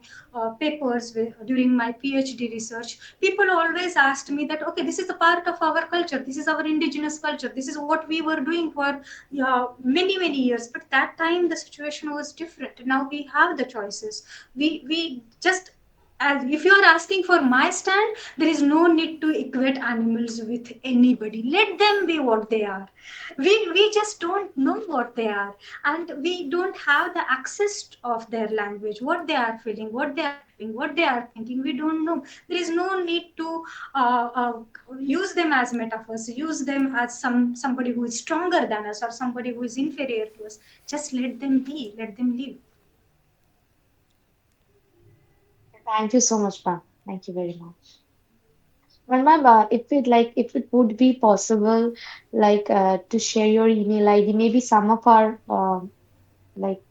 during my PhD research, people always asked me that, okay, this is a part of our culture, this is our indigenous culture, this is what we were doing for many years. But that time the situation was different. Now we have the choices. We just, as if you are asking for my stand, there is no need to equate animals with anybody. Let them be what they are. We just don't know what they are, and we don't have the access of their language, what they are feeling, what they are doing, what they are thinking. We don't know. There is no need to use them as metaphors, use them as somebody who is stronger than us or somebody who is inferior to us. Just let them be, let them live. Thank you so much, ma'am. Thank you very much. And ma'am, if it would be possible, to share your email ID, maybe some of our like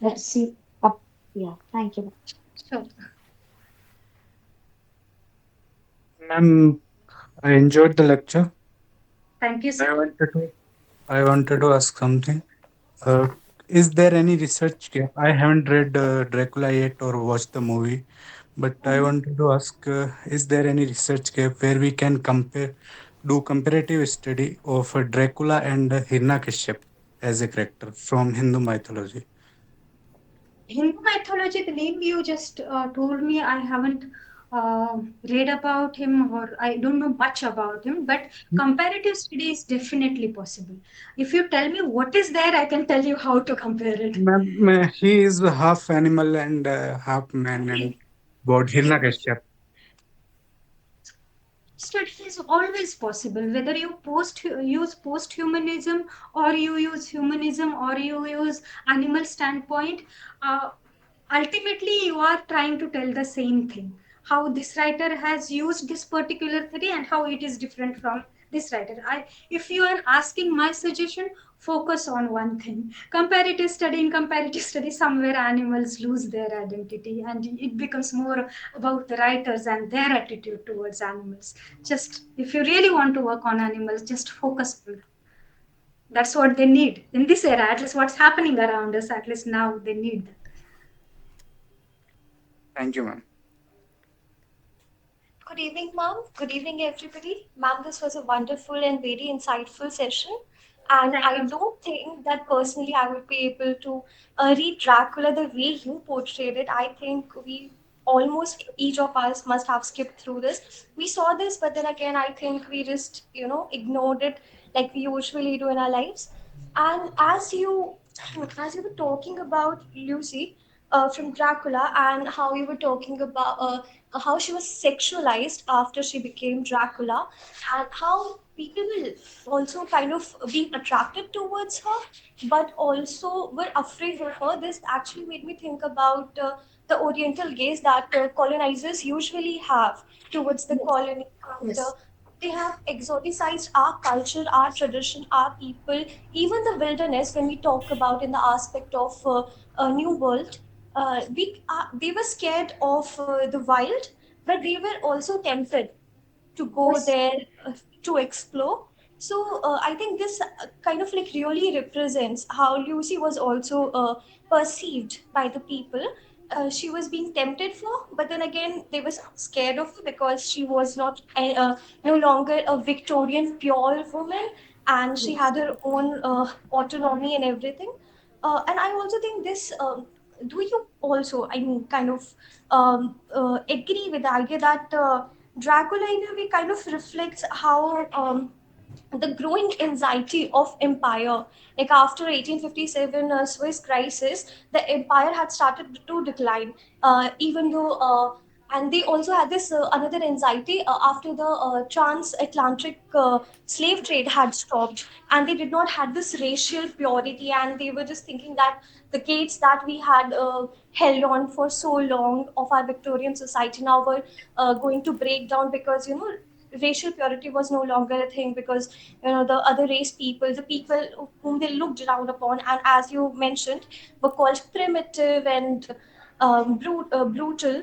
let's see up. Yeah, thank you. Sure. Ma'am, I enjoyed the lecture. Thank you, I sir. wanted to I wanted to ask something. Uh, is there any research gap? I haven't read Dracula yet or watched the movie, but I wanted to ask: is there any research gap where we can do comparative study of Dracula and Hiranyakashyap as a character from Hindu mythology? Hindu mythology, the name you just told me, I haven't read about him, or I don't know much about him, but comparative study is definitely possible. If you tell me what is there, I can tell you how to compare it. Ma'am, he is half animal and half man and god Hiranyakashyap. So it is always possible, whether you use post-humanism, or you use humanism, or you use animal standpoint. Uh, Ultimately, you are trying to tell the same thing. How this writer has used this particular theory and how it is different from this writer. If you are asking my suggestion, focus on one thing. Comparative study, in comparative study, somewhere animals lose their identity and it becomes more about the writers and their attitude towards animals. Just if you really want to work on animals, just focus on. That's what they need in this era. At least what's happening around us. At least now they need that. Thank you, ma'am. Good evening, ma'am. Good evening, everybody. Ma'am, this was a wonderful and very insightful session. And Thank I you. don't think that personally I would be able to read Dracula the way you portrayed it. I think we almost each of us must have skipped through this. We saw this, but then again, I think we just, ignored it like we usually do in our lives. And as you were talking about Lucy from Dracula, and how you were talking about how she was sexualized after she became Dracula, and how people will also kind of be attracted towards her, but also were afraid of her. This actually made me think about the Oriental gaze that colonizers usually have towards the Yes. colony. And, Yes. they have exoticized our culture, our tradition, our people, even the wilderness. When we talk about in the aspect of a new world, they were scared of the wild, but they were also tempted to go Yes. there to explore. So I think this kind of like really represents how Lucy was also perceived by the people. She was being tempted for, but then again they were scared of her because she was not no longer a Victorian pure woman, and she Yes. had her own autonomy and everything. And I also think this. Do you also, I mean, kind of agree with the idea that Dracula, in a way, kind of reflects how the growing anxiety of empire, like after 1857 Swiss crisis, the empire had started to decline, even though and they also had this another anxiety after the transatlantic slave trade had stopped, and they did not had this racial purity, and they were just thinking that the gates that we had held on for so long of our Victorian society now were going to break down, because racial purity was no longer a thing, because the other race people, the people whom they looked down upon, and as you mentioned, were called primitive and brutal,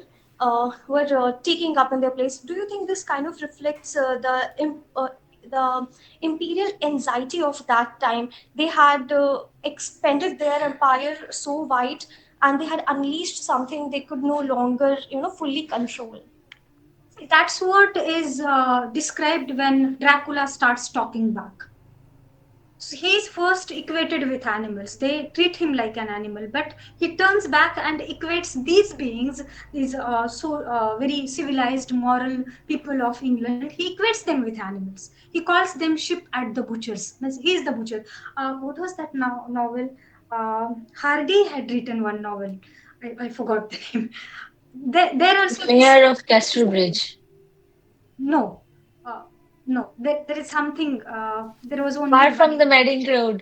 were taking up in their place. Do you think this kind of reflects the imperial anxiety of that time? They had expanded their empire so wide, and they had unleashed something they could no longer fully control. That's what is described when Dracula starts talking back. So he's first equated with animals. They treat him like an animal, but he turns back and equates these beings, these very civilized, moral people of England. He equates them with animals. He calls them sheep at the butchers. Means he's the butcher. What was that novel? Hardy had written one novel. I forgot the name. There also this. Mayor of Casterbridge. No, uh, no. There is something. There was only Far one. from the Medding Crowd.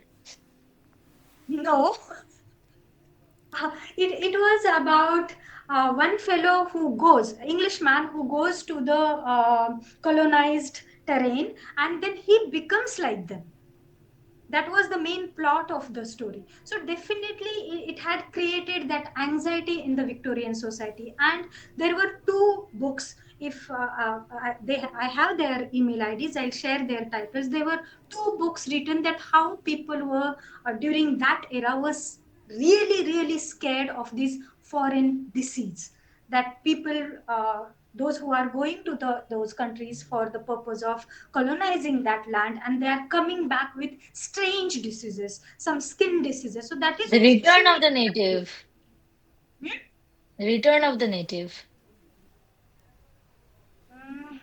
No, it was about one fellow who goes, Englishman who goes to the colonized terrain, and then he becomes like them. That was the main plot of the story. So definitely it had created that anxiety in the Victorian society. And there were two books. If I have their email IDs, I'll share their titles. There were two books written that how people were during that era was really scared of this foreign disease, that people those who are going to those countries for the purpose of colonizing that land, and they are coming back with strange diseases, some skin diseases. So that is The Return of the extremely. Native. Return of the Native. Mm,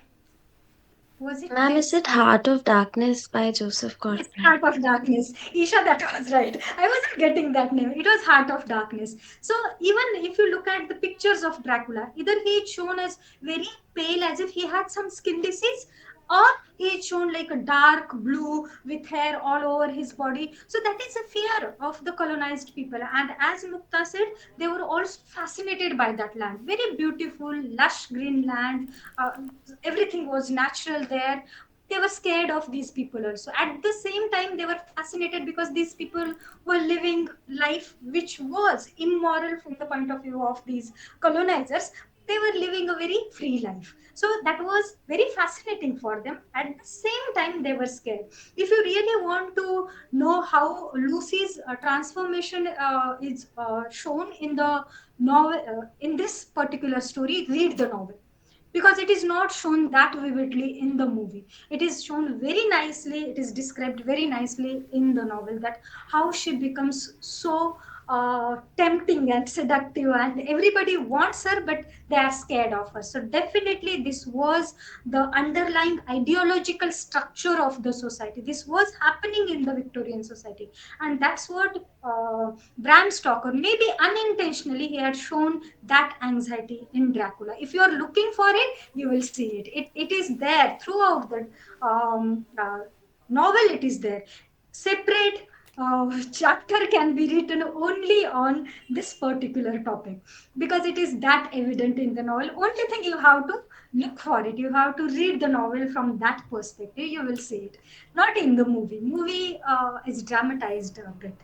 was it Ma'am, is this? it Heart of Darkness by Joseph Yes, Conrad? Heart of Darkness. Isha, that was right. I wasn't getting that name. It was Heart of Darkness. So even if you look at the pictures of Dracula, either he is shown as very pale, as if he had some skin disease, or he is shown like a dark blue with hair all over his body. So that is a fear of the colonized people. And as Mukta said, they were also fascinated by that land. Very beautiful, lush green land. Uh, Everything was natural there. They were scared of these people also. At the same time, they were fascinated because these people were living life which was immoral from the point of view of these colonizers. They were living a very free life. So that was very fascinating for them. At the same time, they were scared. If you really want to know how Lucy's transformation is shown in the novel, in this particular story, read the novel, because it is not shown that vividly in the movie. It is shown very nicely, it is described very nicely in the novel, that how she becomes so tempting and seductive, and everybody wants her, but they are scared of her. So definitely this was the underlying ideological structure of the society. This was happening in the Victorian society, and that's what Bram Stoker, maybe unintentionally, he had shown that anxiety in Dracula. If you are looking for it, you will see it. It is there throughout the novel, it is there. Separate chapter can be written only on this particular topic, because it is that evident in the novel. Only thing, you have to look for it. You have to read the novel from that perspective. You will see it. Not in the movie. Movie is dramatized a bit,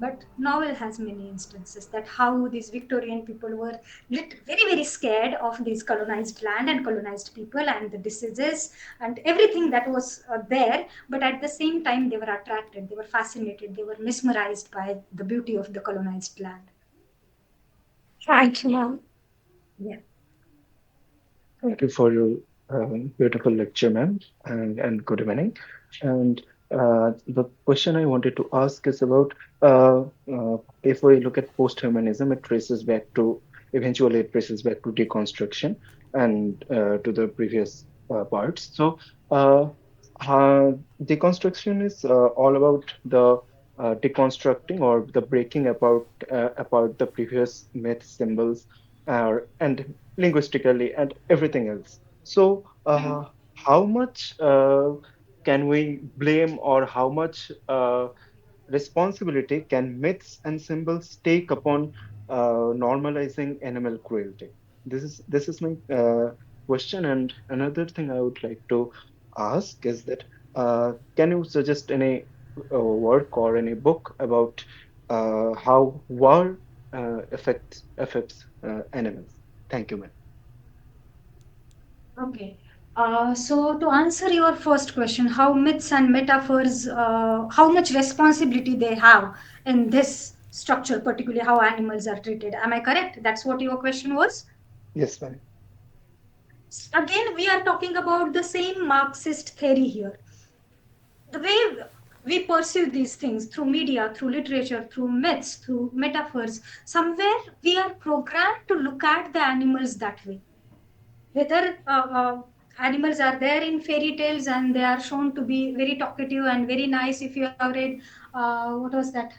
but novel has many instances that how these Victorian people were very very scared of these colonized land and colonized people and the diseases and everything that was there. But at the same time, they were attracted, they were fascinated, they were mesmerized by the beauty of the colonized land. Thank you, ma'am. Yeah. Thank you for your beautiful lecture, ma'am, and good evening. And the question I wanted to ask is about if we look at post-humanism, it traces back to eventually it traces back to deconstruction and to the previous parts. So, uh, deconstruction is all about the deconstructing or the breaking apart the previous myth symbols and linguistically and everything else. So, how much can we blame, or how much responsibility can myths and symbols take upon normalizing animal cruelty? This is my question. And another thing I would like to ask is that can you suggest any work or any book about how war affects animals? Thank you, ma'am. Okay. So to answer your first question, how myths and metaphors, how much responsibility they have in this structure, particularly how animals are treated. Am I correct? That's what your question was? Yes, ma'am. Again, we are talking about the same Marxist theory here. The way we pursue these things through media, through literature, through myths, through metaphors, somewhere we are programmed to look at the animals that way. Whether animals are there in fairy tales and they are shown to be very talkative and very nice. If you have read what was that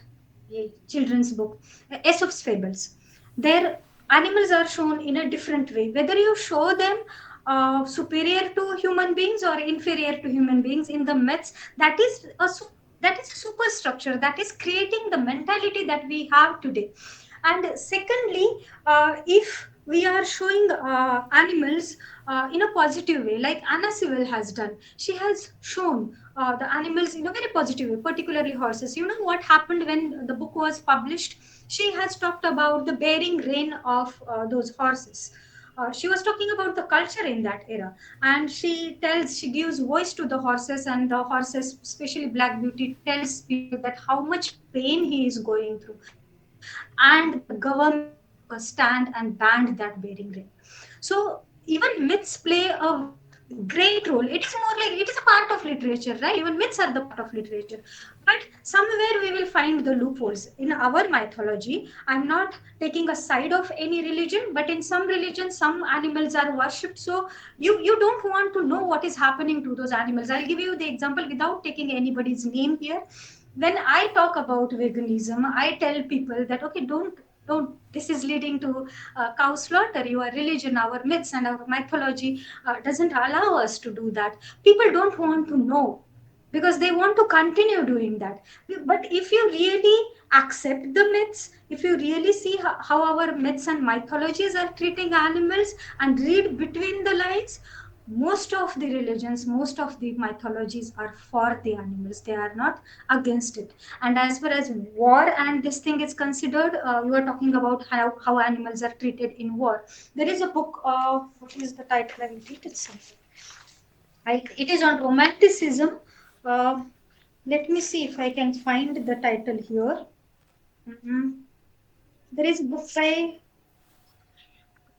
children's book, Aesop's fables, their animals are shown in a different way. Whether you show them superior to human beings or inferior to human beings in the myths, that is that is a superstructure that is creating the mentality that we have today. And secondly, if we are showing animals in a positive way, like Anna Sewell has done, she has shown the animals in a very positive way, particularly horses. You know what happened when the book was published? She has talked about the bearing rein of those horses. She was talking about the culture in that era, and she gives voice to the horses, and the horses, especially Black Beauty, tells people that how much pain he is going through, and the government took a stand and banned that bearing ring. So even myths play a great role. It is more like it is a part of literature, right? Even myths are the part of literature. But somewhere we will find the loopholes in our mythology. I'm not taking a side of any religion, but in some religions, some animals are worshipped. So you don't want to know what is happening to those animals. I'll give you the example without taking anybody's name here. When I talk about veganism, I tell people that okay, don't don't, this is leading to cow slaughter. Your religion, our myths and our mythology doesn't allow us to do that. People don't want to know because they want to continue doing that. But if you really accept the myths, if you really see how our myths and mythologies are treating animals and read between the lines, most of the religions, most of the mythologies are for the animals. They are not against it. And as far as war and this thing is considered, you are talking about how animals are treated in war. There is a book, what is the title? I will read it somewhere. It is on romanticism. Uh, Let me see if I can find the title here. Mhm. There is a book by,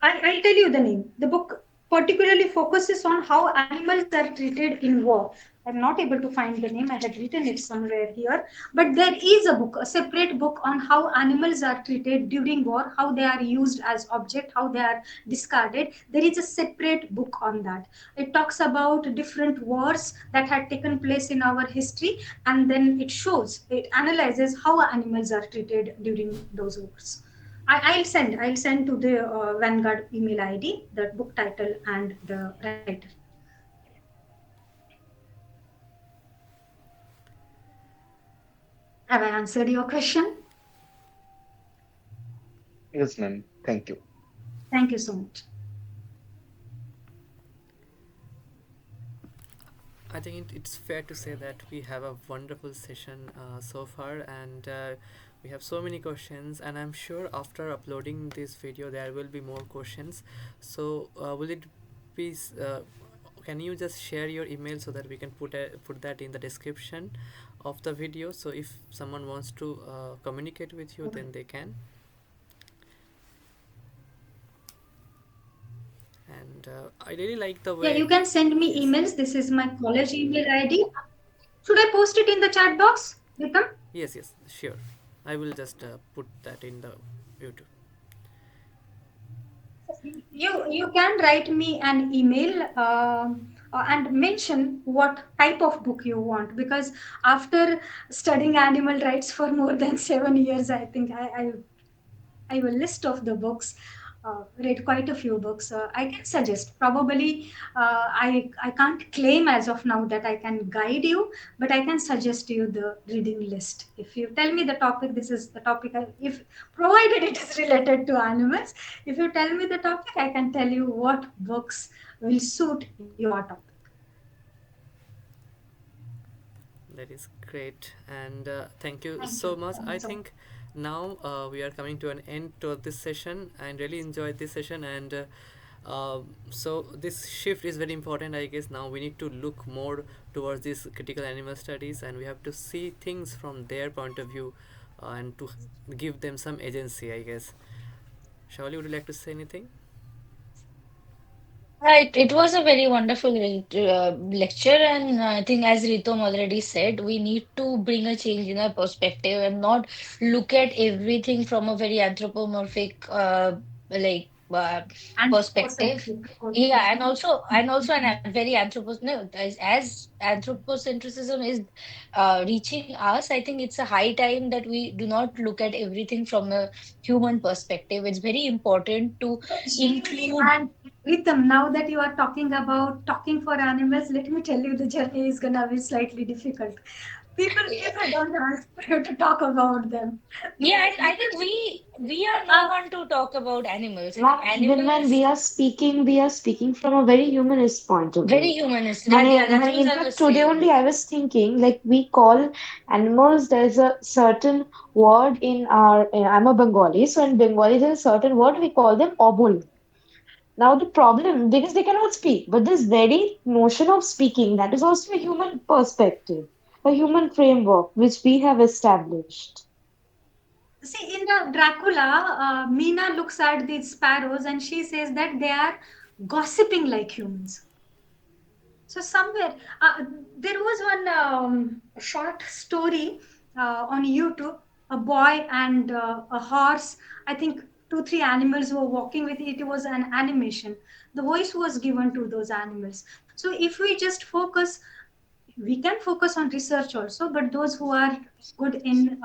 I'll tell you the name. The book particularly focuses on how animals are treated in war. I'm not able to find the name. I had written it somewhere here. But there is a book, a separate book on how animals are treated during war, how they are used as object, how they are discarded. There is a separate book on that. It talks about different wars that had taken place in our history, and then it shows, it analyzes how animals are treated during those wars. I'll send to the Vanguard email ID the book title and the writer. Have I answered your question? Yes, ma'am. Thank you. Thank you so much. I think it's fair to say that we have a wonderful session so far, and we have so many questions. And I'm sure after uploading this video, there will be more questions. So, will it be? Can you just share your email so that we can put that in the description of the video? So, if someone wants to communicate with you, then they can. And I really like the Yeah, way. you can send me Yes. emails. This is my college email ID. Should I post it in the chat box, Vikram? Yes. Yes. Sure. I will just put that in the YouTube. You can write me an email and mention what type of book you want, because after studying animal rights for more than 7 years, I think I have a list of the books. Read quite a few books. I can suggest. Probably, I can't claim as of now that I can guide you, but I can suggest you the reading list. If you tell me the topic, this is the topic. If provided it is related to animals, if you tell me the topic, I can tell you what books will suit your topic. That is great, and thank you Thank so you. much. Thank you I so much. think now we are coming to an end to this session. I really enjoyed this session, and so this shift is very important. I guess now we need to look more towards these critical animal studies, and we have to see things from their point of view, and to give them some agency. I guess. Shawli, would you like to say anything? Right, it was a very wonderful lecture, and I think, as Ritom already said, we need to bring a change in our perspective and not look at everything from a very anthropomorphic, like perspective. Anthropocentric. Yeah, and also an very no, as anthropocentrism is reaching us, I think it's a high time that we do not look at everything from a human perspective. It's very important to include. And Rhythm, now that you are talking about talking for animals, let me tell you the journey is gonna be slightly difficult. People don't ask you to talk about them. Yeah, I think we are no Uh, one to talk about animals. I think But even when animals we are speaking from a very humanist point of very view. humanist. That, yeah, Mane, that was in I was fact, today saying. only I was thinking, like we call animals, there's a certain word in our, I'm a Bengali, so in Bengali there's a certain word we call them obol. Now the problem, because they cannot speak, but this very notion of speaking, that is also a human perspective, a human framework which we have established. See, in the Dracula, Mina looks at these sparrows and she says that they are gossiping like humans. So somewhere there was one short story on YouTube. A boy and a horse. I think two, three animals were walking with it. It was an animation. The voice was given to those animals. So if we just focus, we can focus on research also. But those who are good in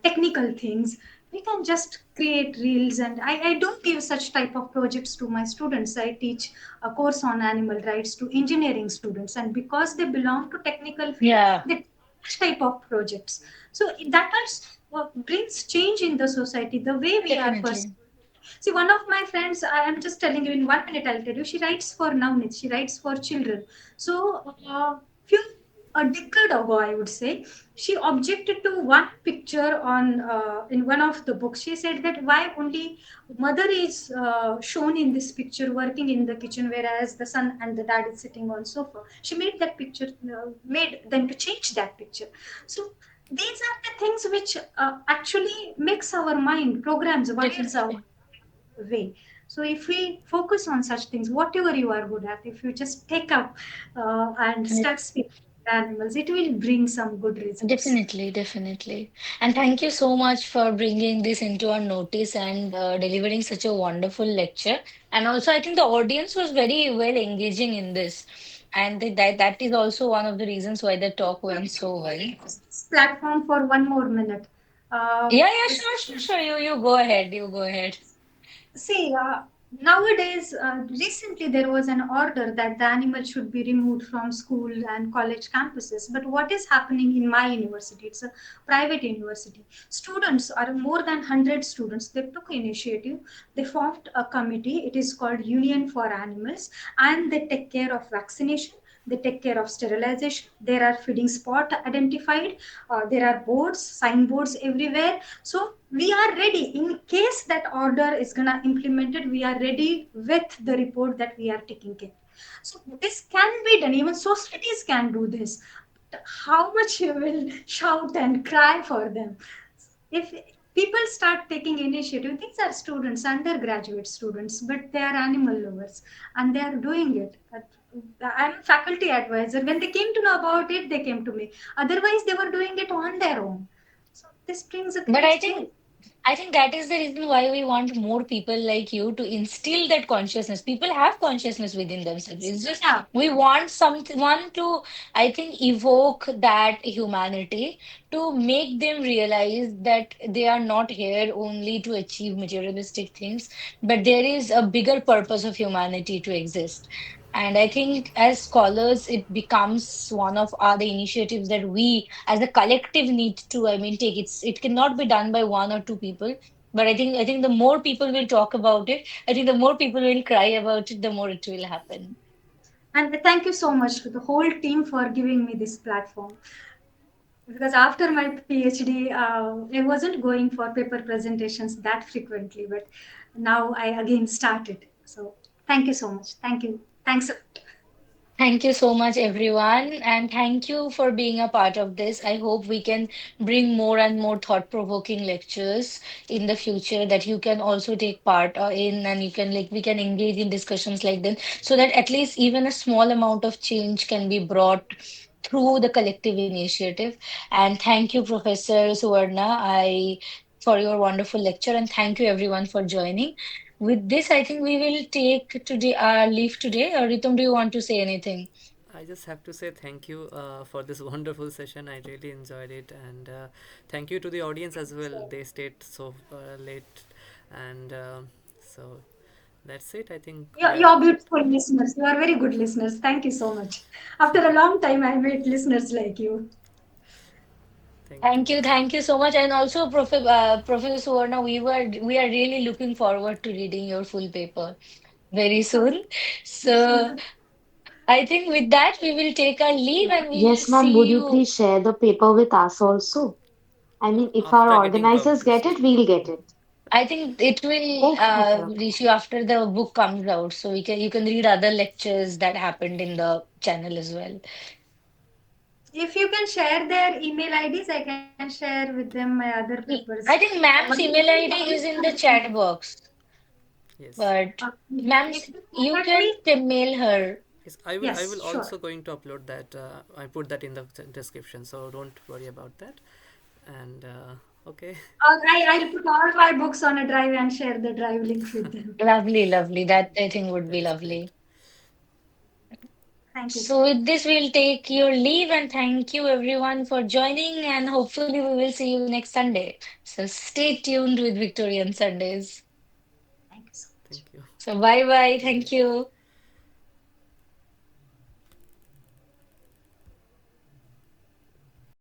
technical things, we can just create reels. And I don't give such type of projects to my students. I teach a course on animal rights to engineering students, and because they belong to technical field, Yeah, they such type of projects. So that is what brings change in the society, the way we are definitely. See, one of my friends, I am just telling you in 1 minute, I'll tell you, she writes for Navnit, she writes for children. So, few a decade ago, I would say, she objected to one picture on in one of the books. She said that why only mother is shown in this picture working in the kitchen, whereas the son and the dad is sitting on sofa. She made that picture, made them to change that picture. So these are the things which actually makes our mind programs wires our Definitely. way. So if we focus on such things, whatever you are good at, if you just take up and start speaking to animals, it will bring some good results. Definitely, definitely. And thank you so much for bringing this into our notice and delivering such a wonderful lecture. And also, I think the audience was very well engaging in this. And that is also one of the reasons why the talk went so well. Platform for 1 more minute. Uh, Yeah, yeah, sure, sure, sure. You go ahead. You go ahead. See, nowadays, recently there was an order that the animal should be removed from school and college campuses. But what is happening in my university? It's a private university. Students are more than 100 students. They took initiative. They formed a committee. It is called Union for Animals, and they take care of vaccination. They take care of sterilization. There are feeding spot identified. There are boards, signboards everywhere. So we are ready in case that order is gonna implemented. We are ready with the report that we are taking care. So this can be done. Even societies can do this. How much you will shout and cry for them? If people start taking initiative, these are students, undergraduate students, but they are animal lovers and they are doing it. I'm a faculty advisor. When they came to know about it, they came to me. Otherwise, they were doing it on their own. So this brings a But great change. I think that is the reason why we want more people like you to instill that consciousness. People have consciousness within themselves. It's just Yeah. we want someone to, I think, evoke that humanity to make them realize that they are not here only to achieve materialistic things, but there is a bigger purpose of humanity to exist. And I think as scholars, it becomes one of the initiatives that we as a collective need to, I mean, take. It cannot be done by one or two people. But I think the more people will talk about it, I think the more people will cry about it, the more it will happen. And thank you so much to the whole team for giving me this platform. Because after my PhD, I wasn't going for paper presentations that frequently, but now I again started. So thank you so much. Thank you. Thanks. Thank you so much, everyone. And thank you for being a part of this. I hope we can bring more and more thought-provoking lectures in the future that you can also take part in, and you can like we can engage in discussions like this so that at least even a small amount of change can be brought through the collective initiative. And thank you, Professor Suwarna, for your wonderful lecture, and thank you everyone for joining. With this, I think we will take today leave today. Ritum, do you want to say anything? I just have to say thank you for this wonderful session. I really enjoyed it, and thank you to the audience as well. They stayed so late, and so that's it. I think we are. You're beautiful listeners. You are very good listeners. Thank you so much. After a long time, I met listeners like you. Thank you. Thank you so much. And also, Professor Suvarna, we are really looking forward to reading your full paper very soon. So I think with that, we will take our leave and we will Yes, ma'am. Would see you you. please share the paper with us also? I mean, if our After getting organizers get published. it, we'll get it. I think it will Okay, okay, okay. reach you after the book comes out, so you can read other lectures that happened in the channel as well. If you can share their email IDs, I can share with them my other papers. I think ma'am's One email ID is in the chat box, Yes. but if ma'am's you you forward can me, mail her. Yes, I will. I yes, will sure. also going to upload that. I put that in the description, so don't worry about that. And okay, I'll put all my books on a drive and share the drive link with them. Lovely, lovely. That I think would be that is great. lovely. Thank you. So, with this, we'll take your leave and thank you everyone for joining. And hopefully, we will see you next Sunday. So, stay tuned with Victorian Sundays. Thank you so much. Thank you. So, bye bye. Bye. Thank you.